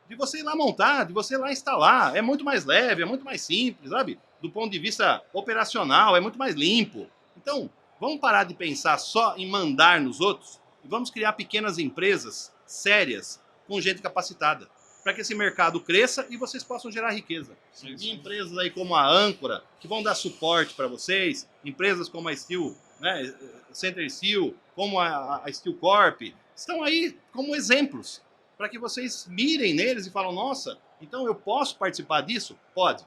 De você ir lá montar, de você ir lá instalar. É muito mais leve, é muito mais simples, sabe? Do ponto de vista operacional, é muito mais limpo. Então, vamos parar de pensar só em mandar nos outros e vamos criar pequenas empresas sérias com gente capacitada. Para que esse mercado cresça e vocês possam gerar riqueza. E empresas aí como a Âncora, que vão dar suporte para vocês, empresas como a Steel, né, Center Steel, como a Steel Corp, estão aí como exemplos, para que vocês mirem neles e falam, nossa, então eu posso participar disso? Pode.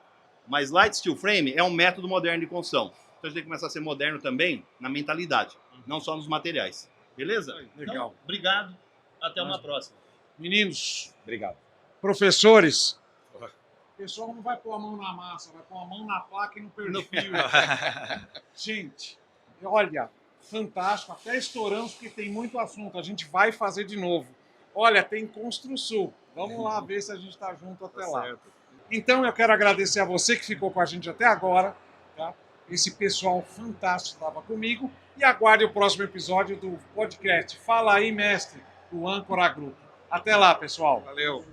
Mas Light Steel Frame é um método moderno de construção. Então a gente tem que começar a ser moderno também na mentalidade. não só nos materiais. Beleza? Legal. Então, obrigado. Até uma Mas- próxima. Meninos, Obrigado. professores, o pessoal não vai pôr a mão na massa, vai pôr a mão na placa e no perfil. Gente, olha, fantástico. Até estouramos porque tem muito assunto. A gente vai fazer de novo. Olha, tem Construsul. Vamos lá ver se a gente está junto até lá. Certo. Então eu quero agradecer a você que ficou com a gente até agora. Tá? Esse pessoal fantástico estava comigo. E aguarde o próximo episódio do podcast Fala aí, Mestre, do Âncora Group. Até lá, pessoal. Valeu.